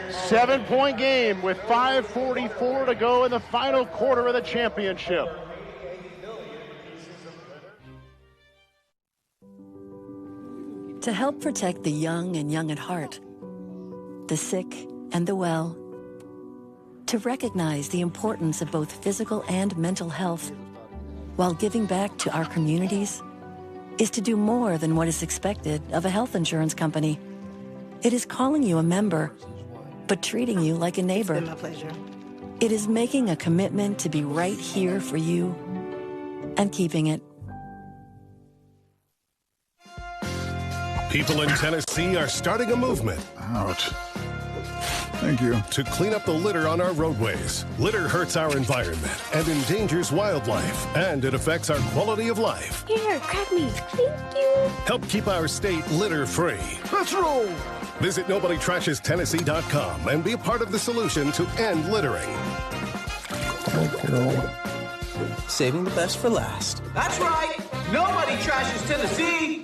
7-point game with 5:44 to go in the final quarter of the championship. To help protect the young and young at heart, the sick and the well, to recognize the importance of both physical and mental health while giving back to our communities is to do more than what is expected of a health insurance company. It is calling you a member, but treating you like a neighbor. It's been my pleasure. It is making a commitment to be right here for you and keeping it. People in Tennessee are starting a movement. Ouch. Thank you. To clean up the litter on our roadways. Litter hurts our environment and endangers wildlife, and it affects our quality of life. Here, grab me. Thank you. Help keep our state litter-free. Let's roll. Visit NobodyTrashesTennessee.com and be a part of the solution to end littering. Saving the best for last. That's right. Nobody trashes Tennessee.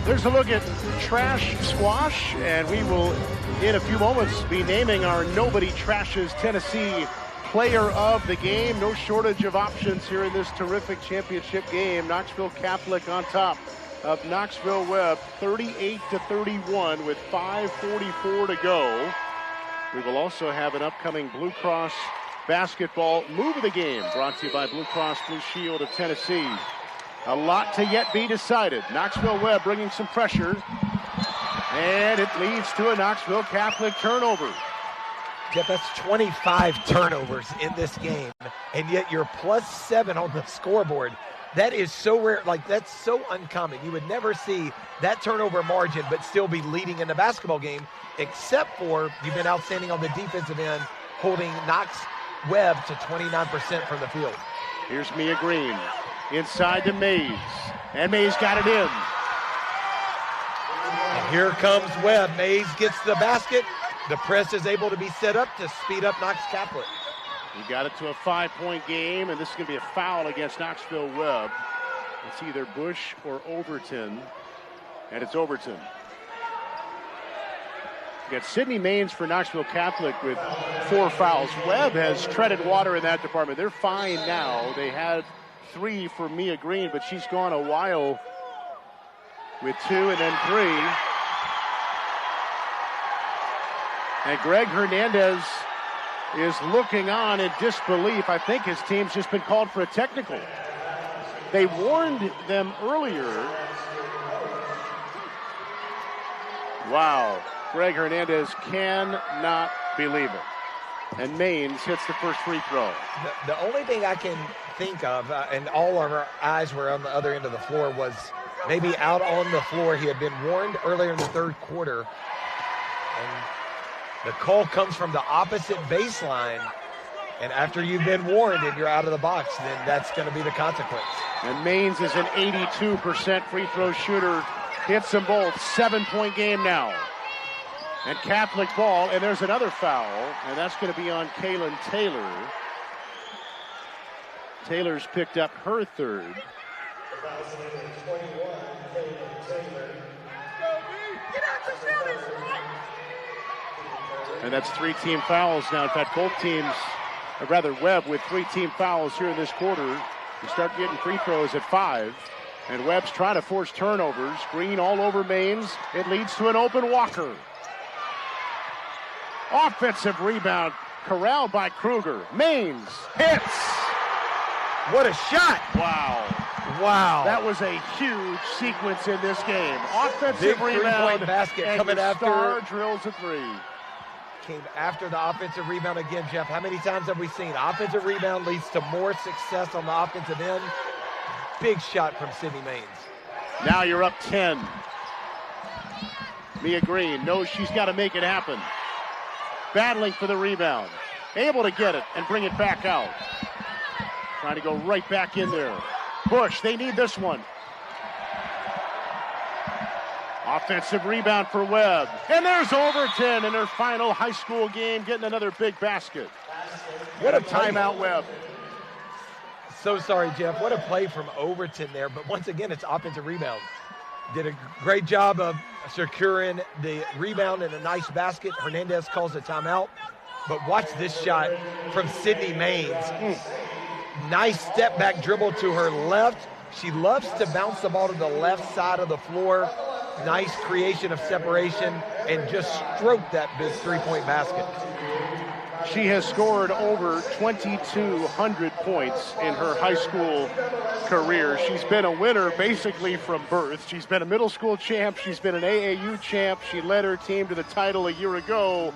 Here's a look at trash squash, and we will, in a few moments, be naming our Nobody Trashes Tennessee player of the game. No shortage of options here in this terrific championship game. Knoxville Catholic on top of Knoxville Webb, 38-31 with 5:44 to go. We will also have an upcoming Blue Cross basketball move of the game, brought to you by Blue Cross Blue Shield of Tennessee. A lot to yet be decided. Knoxville Webb bringing some pressure, and it leads to a Knoxville Catholic turnover. Jeff, that's 25 turnovers in this game, and yet you're +7 on the scoreboard. That is so rare. Like, that's so uncommon. You would never see that turnover margin but still be leading in the basketball game, except for you've been outstanding on the defensive end, holding Knox Webb to 29% from the field. Here's Mia Green. Inside to Mays, and Mays got it in. And here comes Webb. Mays gets the basket. The press is able to be set up to speed up Knox Catholic. He got it to a 5-point game, and this is going to be a foul against Knoxville Webb. It's either Bush or Overton, and it's Overton. You got Sydney Maines for Knoxville Catholic with 4 fouls. Webb has treaded water in that department. They're fine now. They had 3 for Mia Green, but she's gone a while with 2 and then 3. And Greg Hernandez is looking on in disbelief. I think his team's just been called for a technical. They warned them earlier. Wow. Greg Hernandez cannot believe it. And Maines hits the first free throw. The only thing I can think of, and all of our eyes were on the other end of the floor, was maybe out on the floor. He had been warned earlier in the third quarter. And the call comes from the opposite baseline. And after you've been warned and you're out of the box, then that's going to be the consequence. And Maines is an 82% free throw shooter. Hits them both. 7-point game now. And Catholic ball, and there's another foul, and that's going to be on Kaylin Taylor. Taylor's picked up her third. And that's 3 team fouls now. In fact, both teams, or rather Webb with 3 team fouls here in this quarter. You start getting free throws at 5. And Webb's trying to force turnovers. Green all over Maines. It leads to an open Walker. Offensive rebound corralled by Kruger. Maines hits. What a shot. Wow. Wow. That was a huge sequence in this game. Offensive big rebound. 3-point basket and coming after. Star drills a 3. Came after the offensive rebound again, Jeff. How many times have we seen offensive rebound leads to more success on the offensive end? Big shot from Sydney Maines. Now you're up 10. Mia Green knows she's got to make it happen. Battling for the rebound. Able to get it and bring it back out. Trying to go right back in there. Bush, they need this one. Offensive rebound for Webb. And there's Overton in their final high school game, getting another big basket. What a timeout, Webb. So sorry, Jeff. What a play from Overton there. But once again, it's offensive rebound. Did a great job of securing the rebound and a nice basket. Hernandez calls a timeout. But watch this shot from Sydney Maines. Nice step back dribble to her left. She loves to bounce the ball to the left side of the floor. Nice creation of separation and just stroke that big 3-point basket. She has scored over 2,200 points in her high school career. She's been a winner basically from birth. She's been a middle school champ. She's been an AAU champ. She led her team to the title a year ago.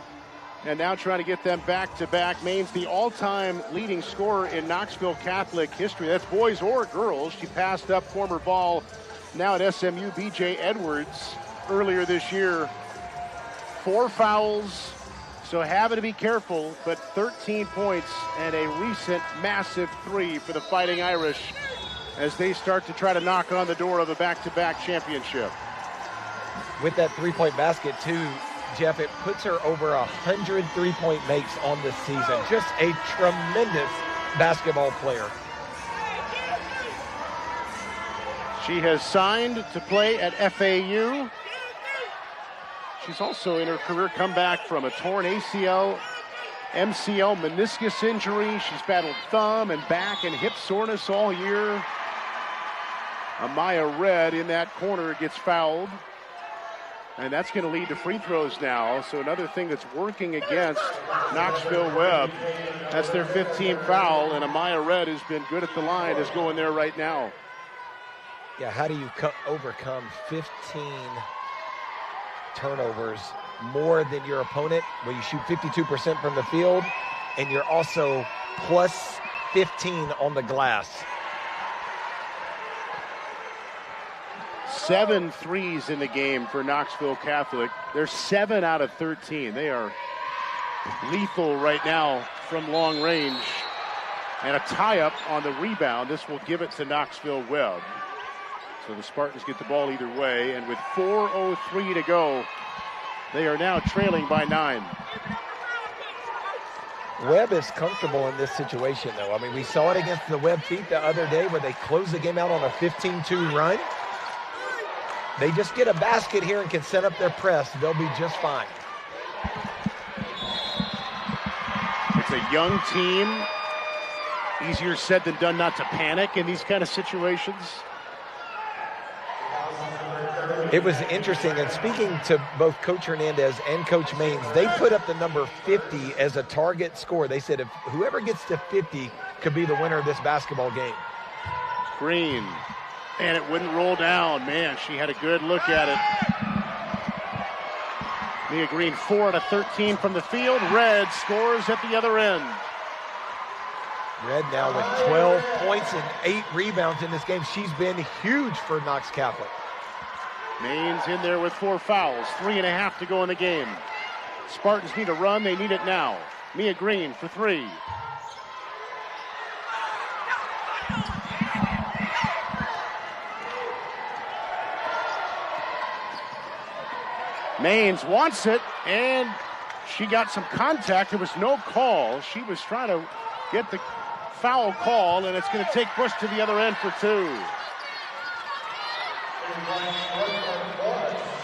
And now trying to get them back-to-back. Maines, the all-time leading scorer in Knoxville Catholic history. That's boys or girls. She passed up former ball now at SMU, B.J. Edwards, earlier this year. 4 fouls, so having to be careful, but 13 points and a recent massive 3 for the Fighting Irish as they start to try to knock on the door of a back-to-back championship. With that 3-point basket, too, Jeff, it puts her over 100 3-point makes on this season. Just a tremendous basketball player. She has signed to play at FAU. She's also in her career come back from a torn ACL, MCL, meniscus injury. She's battled thumb and back and hip soreness all year. Amaya Red in that corner gets fouled. And that's going to lead to free throws now. So another thing that's working against Knoxville Webb. That's their 15th foul. And Amaya Red has been good at the line, is going there right now. Yeah, how do you overcome 15 turnovers more than your opponent, where you shoot 52% from the field, and you're also plus 15 on the glass? 7 threes in the game for Knoxville Catholic. They're 7 out of 13. They are lethal right now from long range. And a tie-up on the rebound. This will give it to Knoxville Webb. So the Spartans get the ball either way. And with 4:03 to go, they are now trailing by 9. Webb is comfortable in this situation, though. I mean, we saw it against the Webb Feet the other day where they closed the game out on a 15-2 run. They just get a basket here and can set up their press. They'll be just fine. It's a young team. Easier said than done not to panic in these kind of situations. It was interesting, and speaking to both Coach Hernandez and Coach Maines, they put up the number 50 as a target score. They said if whoever gets to 50 could be the winner of this basketball game. Green, and it wouldn't roll down. Man, she had a good look at it. Mia Green 4 out of 13 from the field. Red scores at the other end. Red now with 12 points and 8 rebounds in this game. She's been huge for Knox Catholic. Maines in there with 4 fouls, 3.5 to go in the game. Spartans need a run, they need it now. Mia Green for 3. Maines wants it, and she got some contact. There was no call. She was trying to get the foul call, and it's going to take Bush to the other end for 2.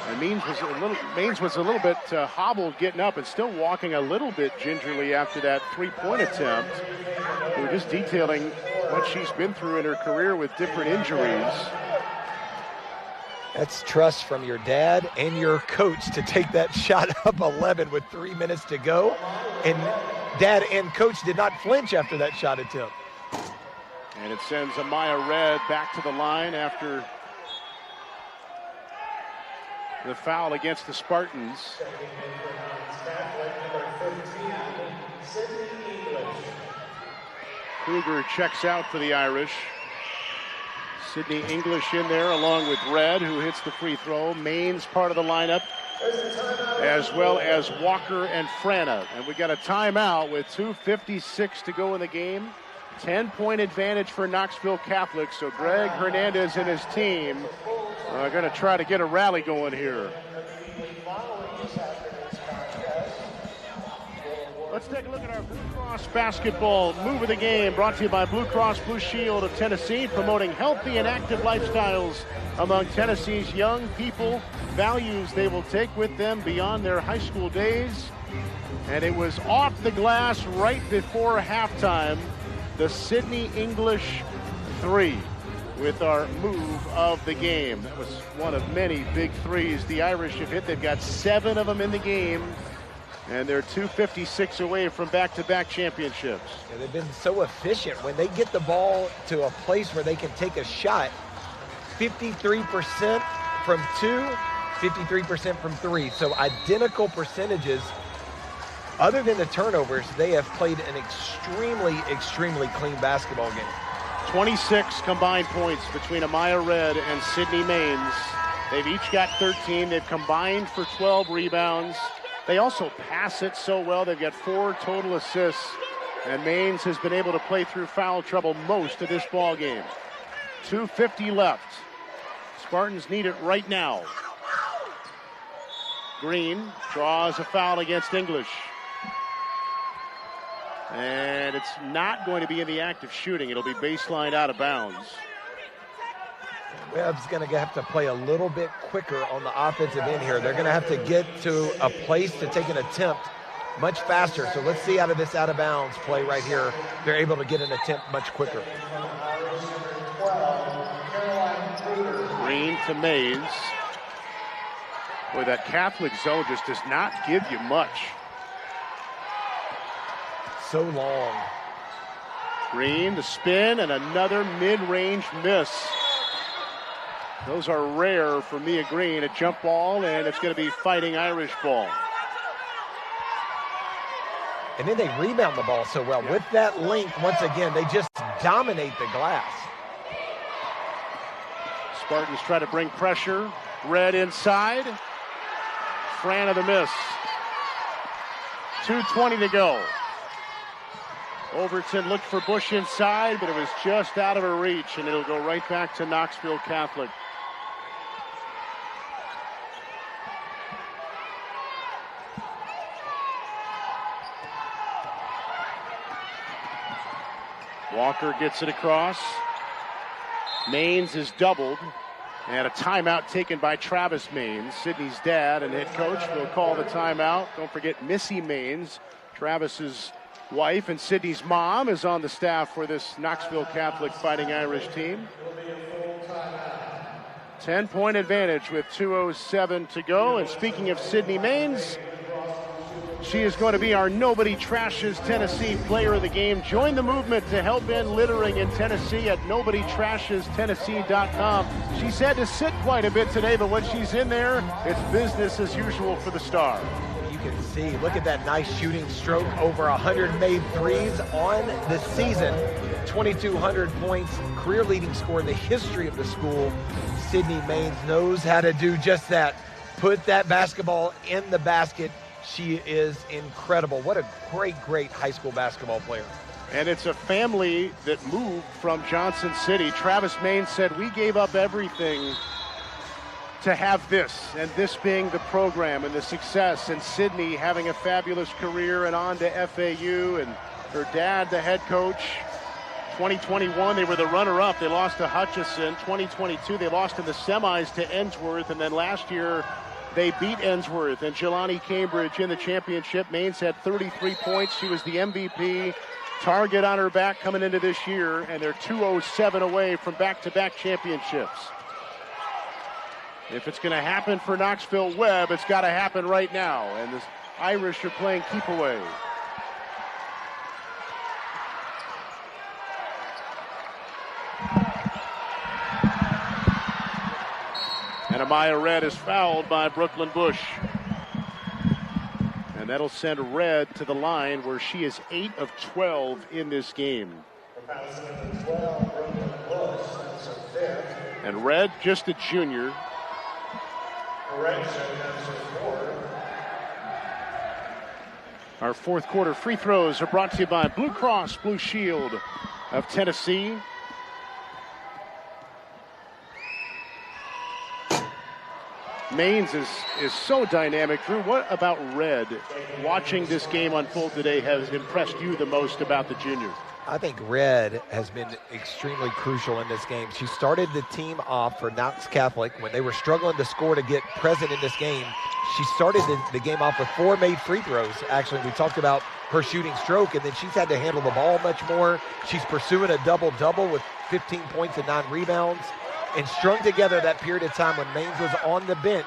And Maines was a little bit hobbled getting up and still walking a little bit gingerly after that 3-point attempt. We were just detailing what she's been through in her career with different injuries. That's trust from your dad and your coach to take that shot up 11 with 3 minutes to go. And dad and coach did not flinch after that shot attempt. And it sends Amaya Red back to the line after the foul against the Spartans. Kruger checks out for the Irish. Sydney English in there along with Red, who hits the free throw. Maines part of the lineup, as well as Walker and Frana. And we got a timeout with 2:56 to go in the game. 10-point advantage for Knoxville Catholic. So Greg Hernandez and his team are going to try to get a rally going here. Let's take a look at our Blue Cross basketball move of the game, brought to you by Blue Cross Blue Shield of Tennessee, promoting healthy and active lifestyles among Tennessee's young people, values they will take with them beyond their high school days. And it was off the glass right before halftime, the Sydney English 3 with our move of the game. That was one of many big threes the Irish have hit. They've got 7 of them in the game, and they're 2:56 away from back-to-back championships. Yeah, they've been so efficient. When they get the ball to a place where they can take a shot, 53% from 2, 53% from 3. So identical percentages. Other than the turnovers, they have played an extremely, extremely clean basketball game. 26 combined points between Amaya Red and Sydney Maines. They've each got 13. They've combined for 12 rebounds. They also pass it so well. They've got 4 total assists. And Maines has been able to play through foul trouble most of this ball game. 2:50 left. Spartans need it right now. Green draws a foul against English. And it's not going to be in the act of shooting. It'll be baseline out of bounds. Webb's going to have to play a little bit quicker on the offensive end here. They're going to have to get to a place to take an attempt much faster. So let's see out of this out of bounds play right here. They're able to get an attempt much quicker. Green to Maines. Boy, that Catholic zone just does not give you much. So long. Green, the spin, and another mid-range miss. Those are rare for Mia Green. A jump ball, and it's going to be Fighting Irish ball. And then they rebound the ball so well. With that length, once again, they just dominate the glass. Spartans try to bring pressure. Red inside. Frana the miss. 2:20 to go. Overton looked for Bush inside, but it was just out of her reach, and it'll go right back to Knoxville Catholic. Walker gets it across. Maines is doubled, and a timeout taken by Travis Maines. Sydney's dad and head coach will call the timeout. Don't forget Missy Maines, Travis's wife, and Sydney's mom is on the staff for this Knoxville Catholic Fighting Irish team. 10-point advantage with 2:07 to go. And speaking of Sydney Maines, she is going to be our Nobody Trashes Tennessee Player of the Game. Join the movement to help end littering in Tennessee at nobodytrashestennessee.com. She's had to sit quite a bit today, but when she's in there, it's business as usual for the star. You can see, look at that nice shooting stroke, over 100 made threes on the season. 2,200 points, career leading score in the history of the school. Sydney Maines knows how to do just that. Put that basketball in the basket. She is incredible. What a great, great high school basketball player. And it's a family that moved from Johnson City. Travis Maines said, we gave up everything to have this, and this being the program and the success, and Sydney having a fabulous career and on to FAU, and her dad, the head coach. 2021, they were the runner-up. They lost to Hutchison. 2022, they lost in the semis to Ensworth, and then last year, they beat Ensworth and Jelani Cambridge in the championship. Maines had 33 points. She was the MVP. Target on her back coming into this year, and they're 2:07 away from back-to-back championships. If it's going to happen for Knoxville Webb, it's got to happen right now. And the Irish are playing keep away. And Amaya Red is fouled by Brooklyn Bush. And that'll send Red to the line where she is 8 of 12 in this game. And Red, just a junior. Our fourth quarter free throws are brought to you by Blue Cross Blue Shield of Tennessee. Maines is so dynamic. Drew, what about Red, watching this game unfold today, has impressed you the most about the junior? I think Red has been extremely crucial in this game. She started the team off for Knox Catholic when they were struggling to score to get present in this game. She started the game off with 4 made free throws. Actually, we talked about her shooting stroke, and then she's had to handle the ball much more. She's pursuing a double-double with 15 points and 9 rebounds. And strung together that period of time when Maines was on the bench,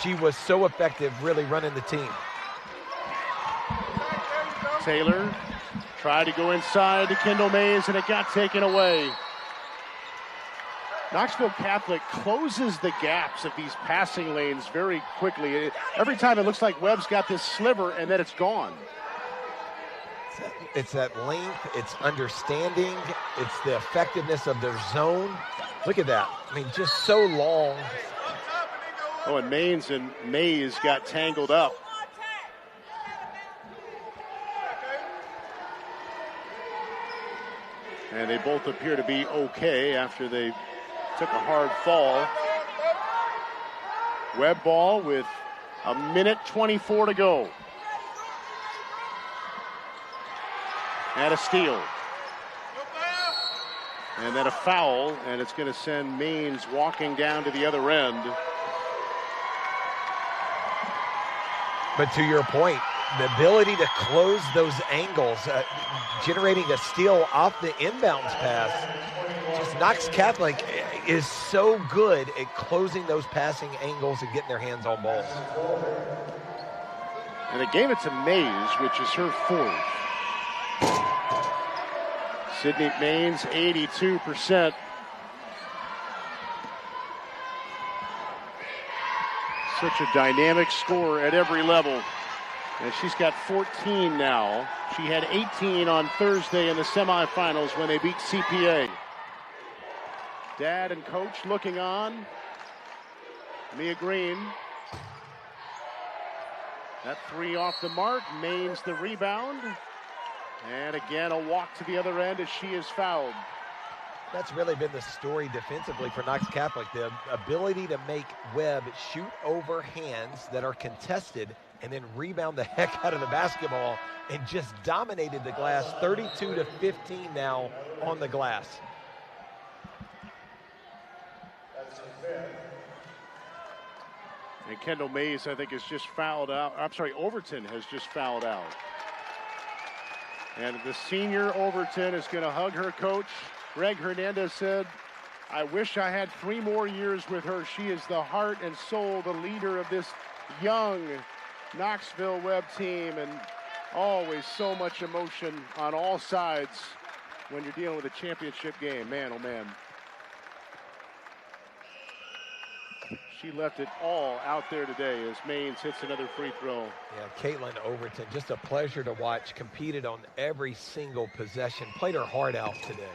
she was so effective really running the team. Taylor tried to go inside to Kendall Mays, and it got taken away. Knoxville Catholic closes the gaps of these passing lanes very quickly. Every time it looks like Webb's got this sliver, and then it's gone. It's that length, it's understanding, it's the effectiveness of their zone. Look at that. I mean, just so long. Oh, and Maines and Mays got tangled up. And they both appear to be okay after they took a hard fall. Webb ball with 1:24 to go. And a steal. And then a foul, and it's going to send Maines walking down to the other end. But to your point, the ability to close those angles, generating a steal off the inbounds pass. Just Knox Catholic is so good at closing those passing angles and getting their hands on balls. And they gave it to Mays, which is her 4th. Sydney Maines, 82%. Such a dynamic scorer at every level. And she's got 14 now. She had 18 on Thursday in the semifinals when they beat CPA. Dad and coach looking on. Mia Green. That 3 off the mark. Maines the rebound. And again, a walk to the other end as she is fouled. That's really been the story defensively for Knox Catholic. The ability to make Webb shoot over hands that are contested and then rebound the heck out of the basketball, and just dominated the glass. 32-15 now on the glass. And Kendall Mays, I think, has just fouled out. I'm sorry, Overton has just fouled out. And the senior Overton is going to hug her coach. Greg Hernandez said, I wish I had 3 more years with her. She is the heart and soul, the leader of this young Knoxville Webb team, and always so much emotion on all sides when you're dealing with a championship game. Man, oh man. She left it all out there today as Maines hits another free throw. Yeah, Caitlin Overton, just a pleasure to watch. Competed on every single possession. Played her heart out today.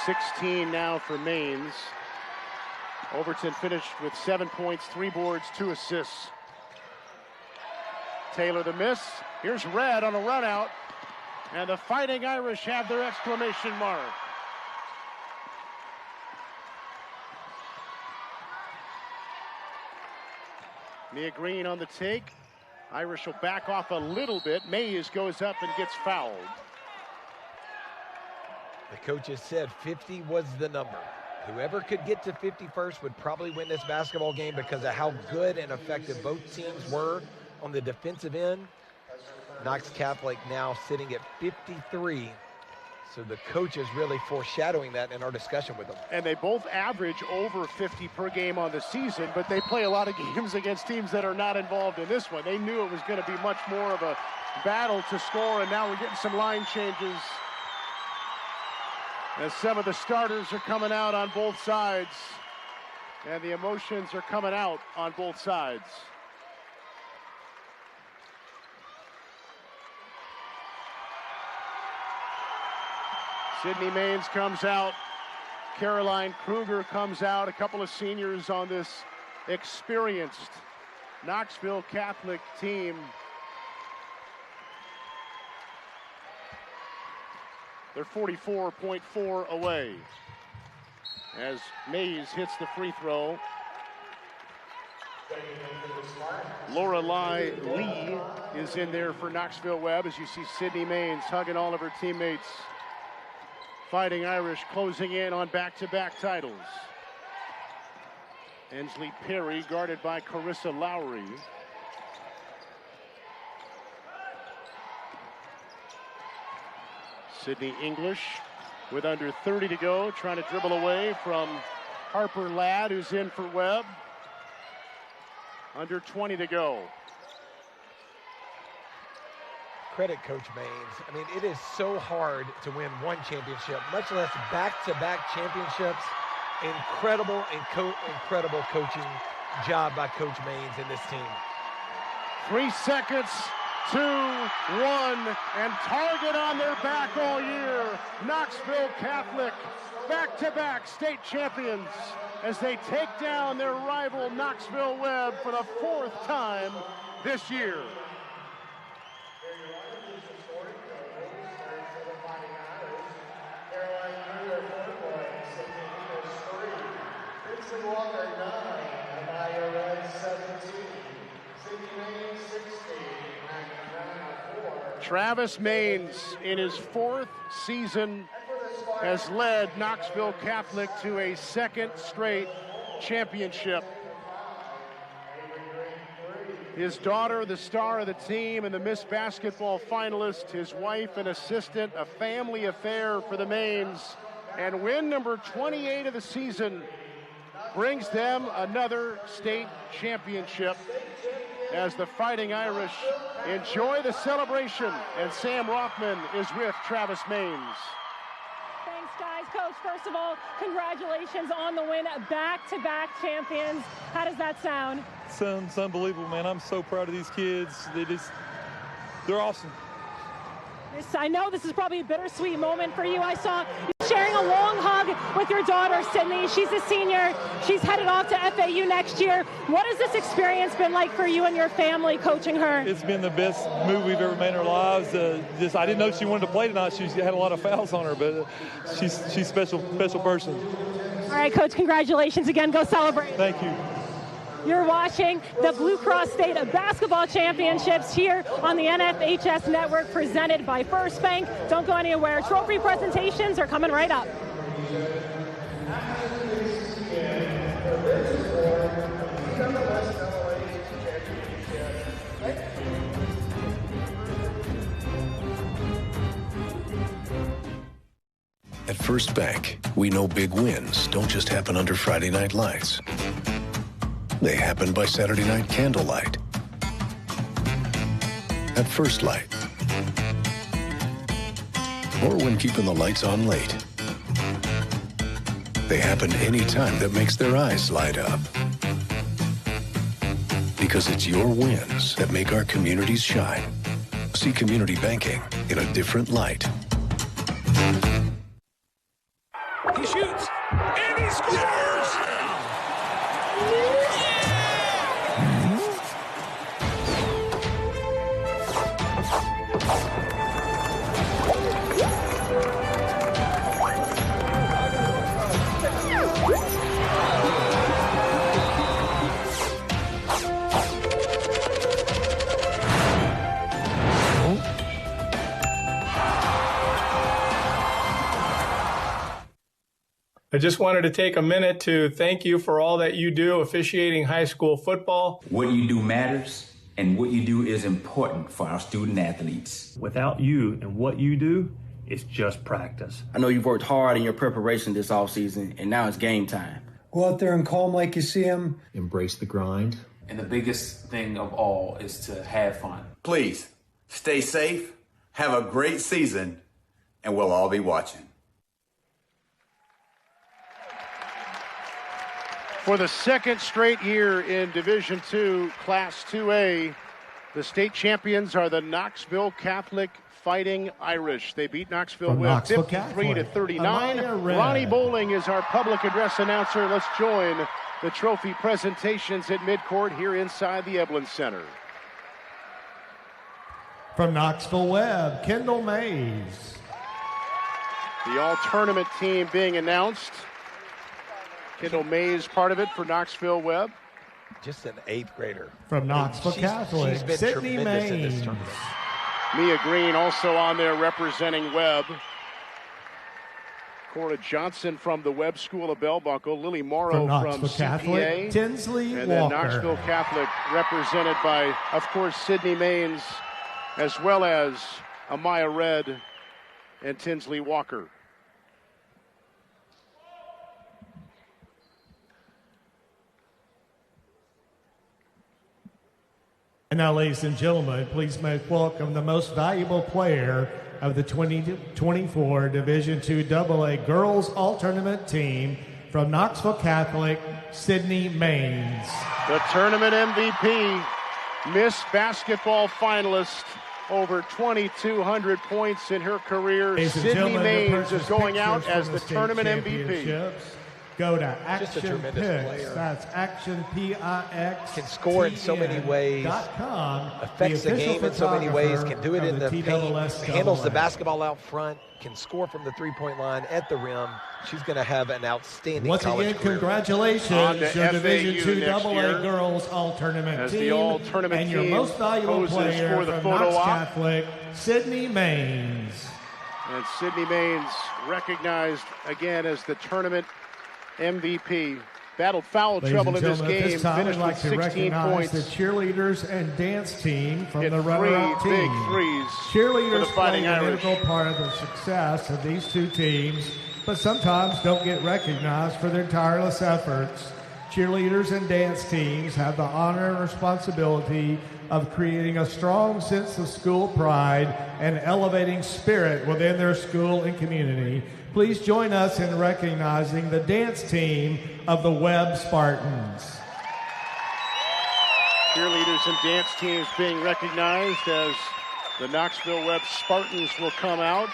16 now for Maines. Overton finished with 7 points, 3 boards, 2 assists. Taylor the miss. Here's Red on a run out. And the Fighting Irish have their exclamation mark. Mia Green on the take. Irish will back off a little bit. Mays goes up and gets fouled. The coaches said 50 was the number. Whoever could get to 50 first would probably win this basketball game because of how good and effective both teams were on the defensive end. Knox Catholic now sitting at 53. So the coach is really foreshadowing that in our discussion with them. And they both average over 50 per game on the season, but they play a lot of games against teams that are not involved in this one. They knew it was going to be much more of a battle to score, and now we're getting some line changes as some of the starters are coming out on both sides, and the emotions are coming out on both sides. Sydney Maines comes out. Caroline Kruger comes out. A couple of seniors on this experienced Knoxville Catholic team. They're 44.4 away as Mays hits the free throw. Lorelei Lee is in there for Knoxville Webb as you see Sydney Maines hugging all of her teammates. Fighting Irish closing in on back-to-back titles. Ensley Perry guarded by Carissa Lowry. Sydney English with under 30 to go, trying to dribble away from Harper Ladd, who's in for Webb. Under 20 to go. Credit Coach Maines. I mean, it is so hard to win one championship, much less back-to-back championships. Incredible coaching job by Coach Maines and this team. 3 seconds, 2, 1, and target on their back all year. Knoxville Catholic, back-to-back state champions as they take down their rival Knoxville Webb for the 4th time this year. Walker 9, Amaya Red 17, Sydney Maines 16, Maggie 4. Travis Maines in his 4th season has led Knoxville Catholic to a 2nd straight championship. His daughter, the star of the team and the Miss Basketball finalist, his wife and assistant, a family affair for the Maines, and win number 28 of the season brings them another state championship as the Fighting Irish enjoy the celebration, and Sam Rothman is with Travis Maines. Thanks, guys. Coach, first of all, congratulations on the win, back-to-back champions. How does that sound? Sounds unbelievable, man. I'm so proud of these kids. They're awesome. I know this is probably a bittersweet moment for you. I saw you sharing a long hug with your daughter, Sydney. She's a senior. She's headed off to FAU next year. What has this experience been like for you and your family coaching her? It's been the best move we've ever made in our lives. I didn't know she wanted to play tonight. She had a lot of fouls on her, but she's a special person. All right, Coach, congratulations again. Go celebrate. Thank you. You're watching the Blue Cross State Basketball Championships here on the NFHS Network, presented by First Bank. Don't go anywhere. Trophy presentations are coming right up. At First Bank, we know big wins don't just happen under Friday night lights. They happen by Saturday night candlelight. At First Light. Or when keeping the lights on late. They happen any time that makes their eyes light up. Because it's your wins that make our communities shine. See community banking in a different light. He shoots, and he scores! I just wanted to take a minute to thank you for all that you do officiating high school football. What you do matters, and what you do is important for our student athletes. Without you and what you do, it's just practice. I know you've worked hard in your preparation this offseason, and now it's game time. Go out there and call them like you see them. Embrace the grind. And the biggest thing of all is to have fun. Please stay safe, have a great season, and we'll all be watching. For the second straight year in Division II, Class 2A, the state champions are the Knoxville Catholic Fighting Irish. They beat Knoxville Webb 53-39. Ronnie Bowling is our public address announcer. Let's join the trophy presentations at midcourt here inside the Eblin Center. From Knoxville Webb, Kendall Mays. The all-tournament team being announced. Kendall Mays, part of it for Knoxville Webb. Just an 8th grader. From Knoxville Catholic, she's been Sydney tremendous in this Mays. tournament. Mia Green also on there representing Webb. Cora Johnson from the Webb School of Bell Buckle. Lily Morrow from CPA. Catholic, Tinsley and Walker. then Knoxville Catholic represented by, of course, Sydney Mains, as well as Amaya Red and Tinsley Walker. And now, ladies and gentlemen, please make welcome the most valuable player of the 2024 Division II AA Girls All-Tournament team from Knoxville Catholic, Sydney Mains. The tournament MVP, Miss Basketball finalist, over 2,200 points in her career. Ladies and Sydney gentlemen, Mains to is going out purchase as from the state tournament MVP. championships, Go to Just a Action tremendous Picks. player. That's Action Pix. Can score in so many ways. Affects the game in so many ways. Can do it in the paint. Handles the basketball out front. Can score from the three-point line at the rim. She's going to have an outstanding Once college again, career. congratulations, your Division II AA Girls All-Tournament As team. the all-tournament and your team most valuable poses player for the from photo Knox op. Catholic, Sydney Mains. And Sydney Mains recognized again as the tournament MVP. Battled foul Ladies trouble and in this gentlemen, at game. this time, Finished I'd like with to 16 recognize points. the cheerleaders and dance team from Hit the runner-up three team. big threes Cheerleaders for the play Fighting an Irish. integral part of the success of these two teams, but sometimes don't get recognized for their tireless efforts. Cheerleaders and dance teams have the honor and responsibility of creating a strong sense of school pride and elevating spirit within their school and community. Please join us in recognizing the dance team of the Webb Spartans. Cheerleaders and dance teams being recognized as the Knoxville Webb Spartans will come out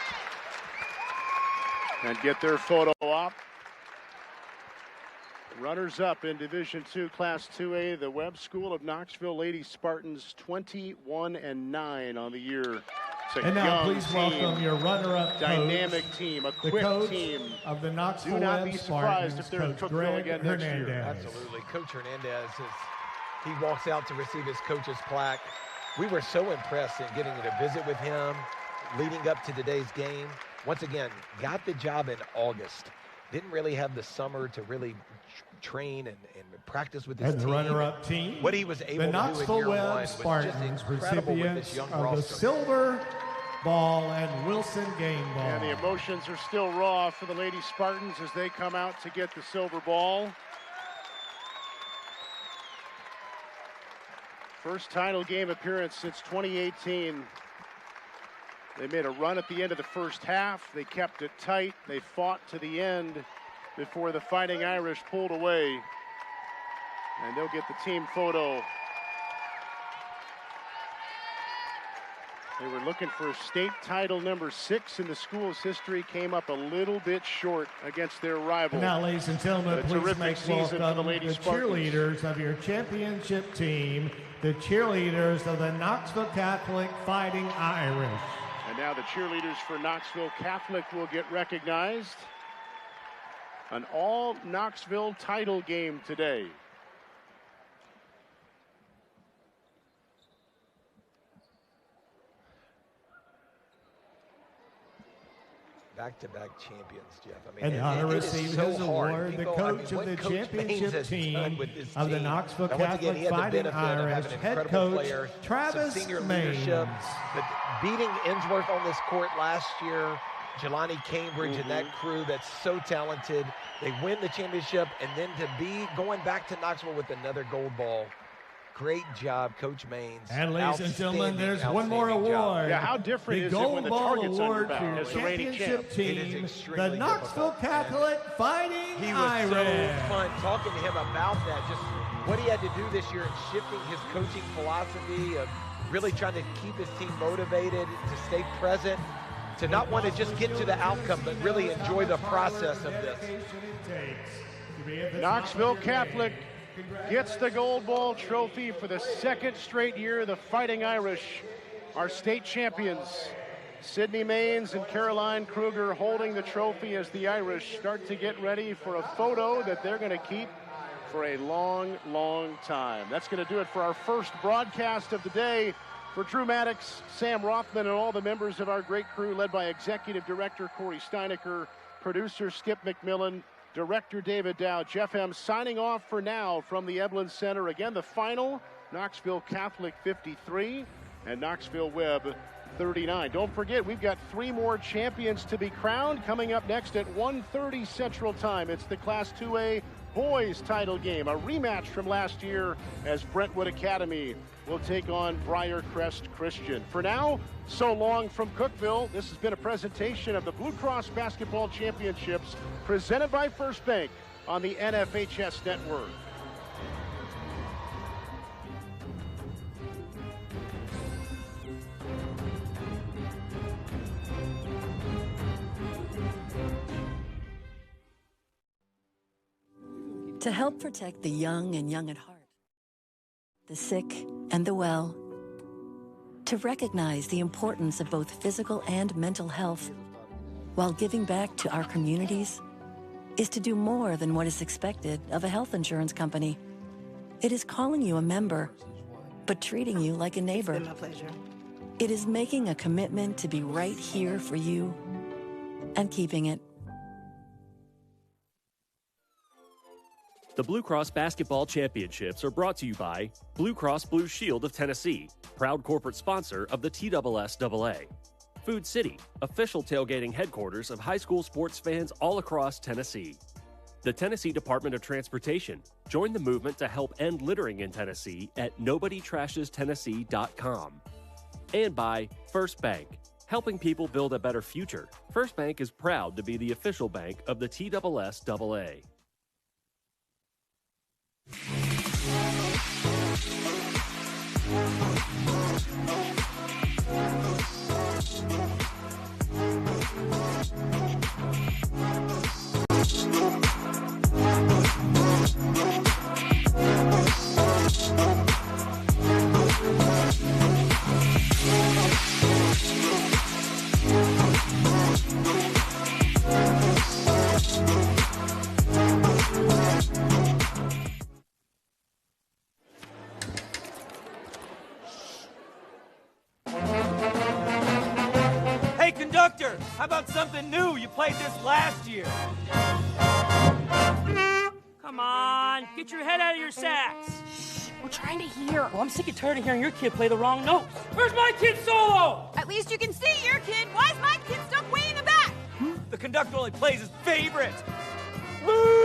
and get their photo op. Runners-up in Division II Class 2A, the Webb School of Knoxville Lady Spartans, 21-9 on the year. It's a And now young please team, welcome your runner-up dynamic coach, team, a the quick coach team. of the Knoxville Do not Webb be surprised Spartans, if they're in Coach Cookville Greg again next Hernandez. year. Absolutely. Coach Hernandez, he walks out to receive his coach's plaque. We were so impressed in getting to visit with him leading up to today's game. Once again, got the job in August. Didn't really have the summer to really train and practice with his And the team. runner-up team, What he was able the to do in Knoxville year one Webb was just Spartans, incredible with this recipients young of the roster. silver ball and Wilson game ball. And the emotions are still raw for the Lady Spartans as they come out to get the silver ball. First title game appearance since 2018. They made a run at the end of the first half. They kept it tight. They fought to the end before the Fighting Irish pulled away. And they'll get the team photo. They were looking for a state title number 6 in the school's history, came up a little bit short against their rival. And now, ladies and gentlemen, please make welcome the cheerleaders of your championship team, the cheerleaders of the Knoxville Catholic Fighting Irish. And now the cheerleaders for Knoxville Catholic will get recognized. An all Knoxville title game today. Back-to-back champions, Jeff. I mean, and honor receives his award, the coach of the Coach championship team of the Knoxville Catholic again, Fighting Irish, head coach Travis Maines. But beating Innsworth on this court last year, Jelani Cambridge and that crew that's so talented. They win the championship, and then to be going back to Knoxville with another gold ball. Great job, Coach Maines. And ladies and gentlemen, there's one more award. Job. Yeah, how different is it when the target's on your back as the reigning champ? Team, the Knoxville Catholic Fighting Irish. He was so fun talking to him about that, just what he had to do this year and shifting his coaching philosophy of really trying to keep his team motivated, to stay present, to not want to just get to the outcome, but really enjoy the process of this. Knoxville Catholic gets the gold ball trophy for the second straight year. The Fighting Irish are state champions. Sydney Maines and Caroline Kruger holding the trophy as the Irish start to get ready for a photo that they're going to keep for a long, long time. That's going to do it for our first broadcast of the day. For Drew Maddox, Sam Rothman, and all the members of our great crew, led by Executive Director Corey Steinecker, producer Skip McMillan, Director David Dow, Jeff M. signing off for now from the Eblin Center. Again, the final, Knoxville Catholic 53 and Knoxville Webb 39. Don't forget, we've got 3 more champions to be crowned coming up next at 1:30 Central Time. It's the Class 2A boys title game, a rematch from last year as Brentwood Academy will take on Briarcrest Christian. For now, so long from Cookeville. This has been a presentation of the Blue Cross Basketball Championships presented by First Bank on the NFHS Network. To help protect the young and young at heart, the sick and the well, to recognize the importance of both physical and mental health while giving back to our communities is to do more than what is expected of a health insurance company. It is calling you a member, but treating you like a neighbor. It's been my pleasure. It is making a commitment to be right here for you and keeping it. The Blue Cross Basketball Championships are brought to you by Blue Cross Blue Shield of Tennessee, proud corporate sponsor of the TSSAA. Food City, official tailgating headquarters of high school sports fans all across Tennessee. The Tennessee Department of Transportation. Join the movement to help end littering in Tennessee at NobodyTrashesTennessee.com. And by First Bank, helping people build a better future. First Bank is proud to be the official bank of the TSSAA. Hey, conductor, how about something new? You played this last year. Come on, get your head out of your sacks. We're trying to hear. Well, I'm sick and tired of hearing your kid play the wrong notes. Where's my kid solo? At least you can see your kid. Why is my kid stuck way in the back? The conductor only plays his favorites. Boo!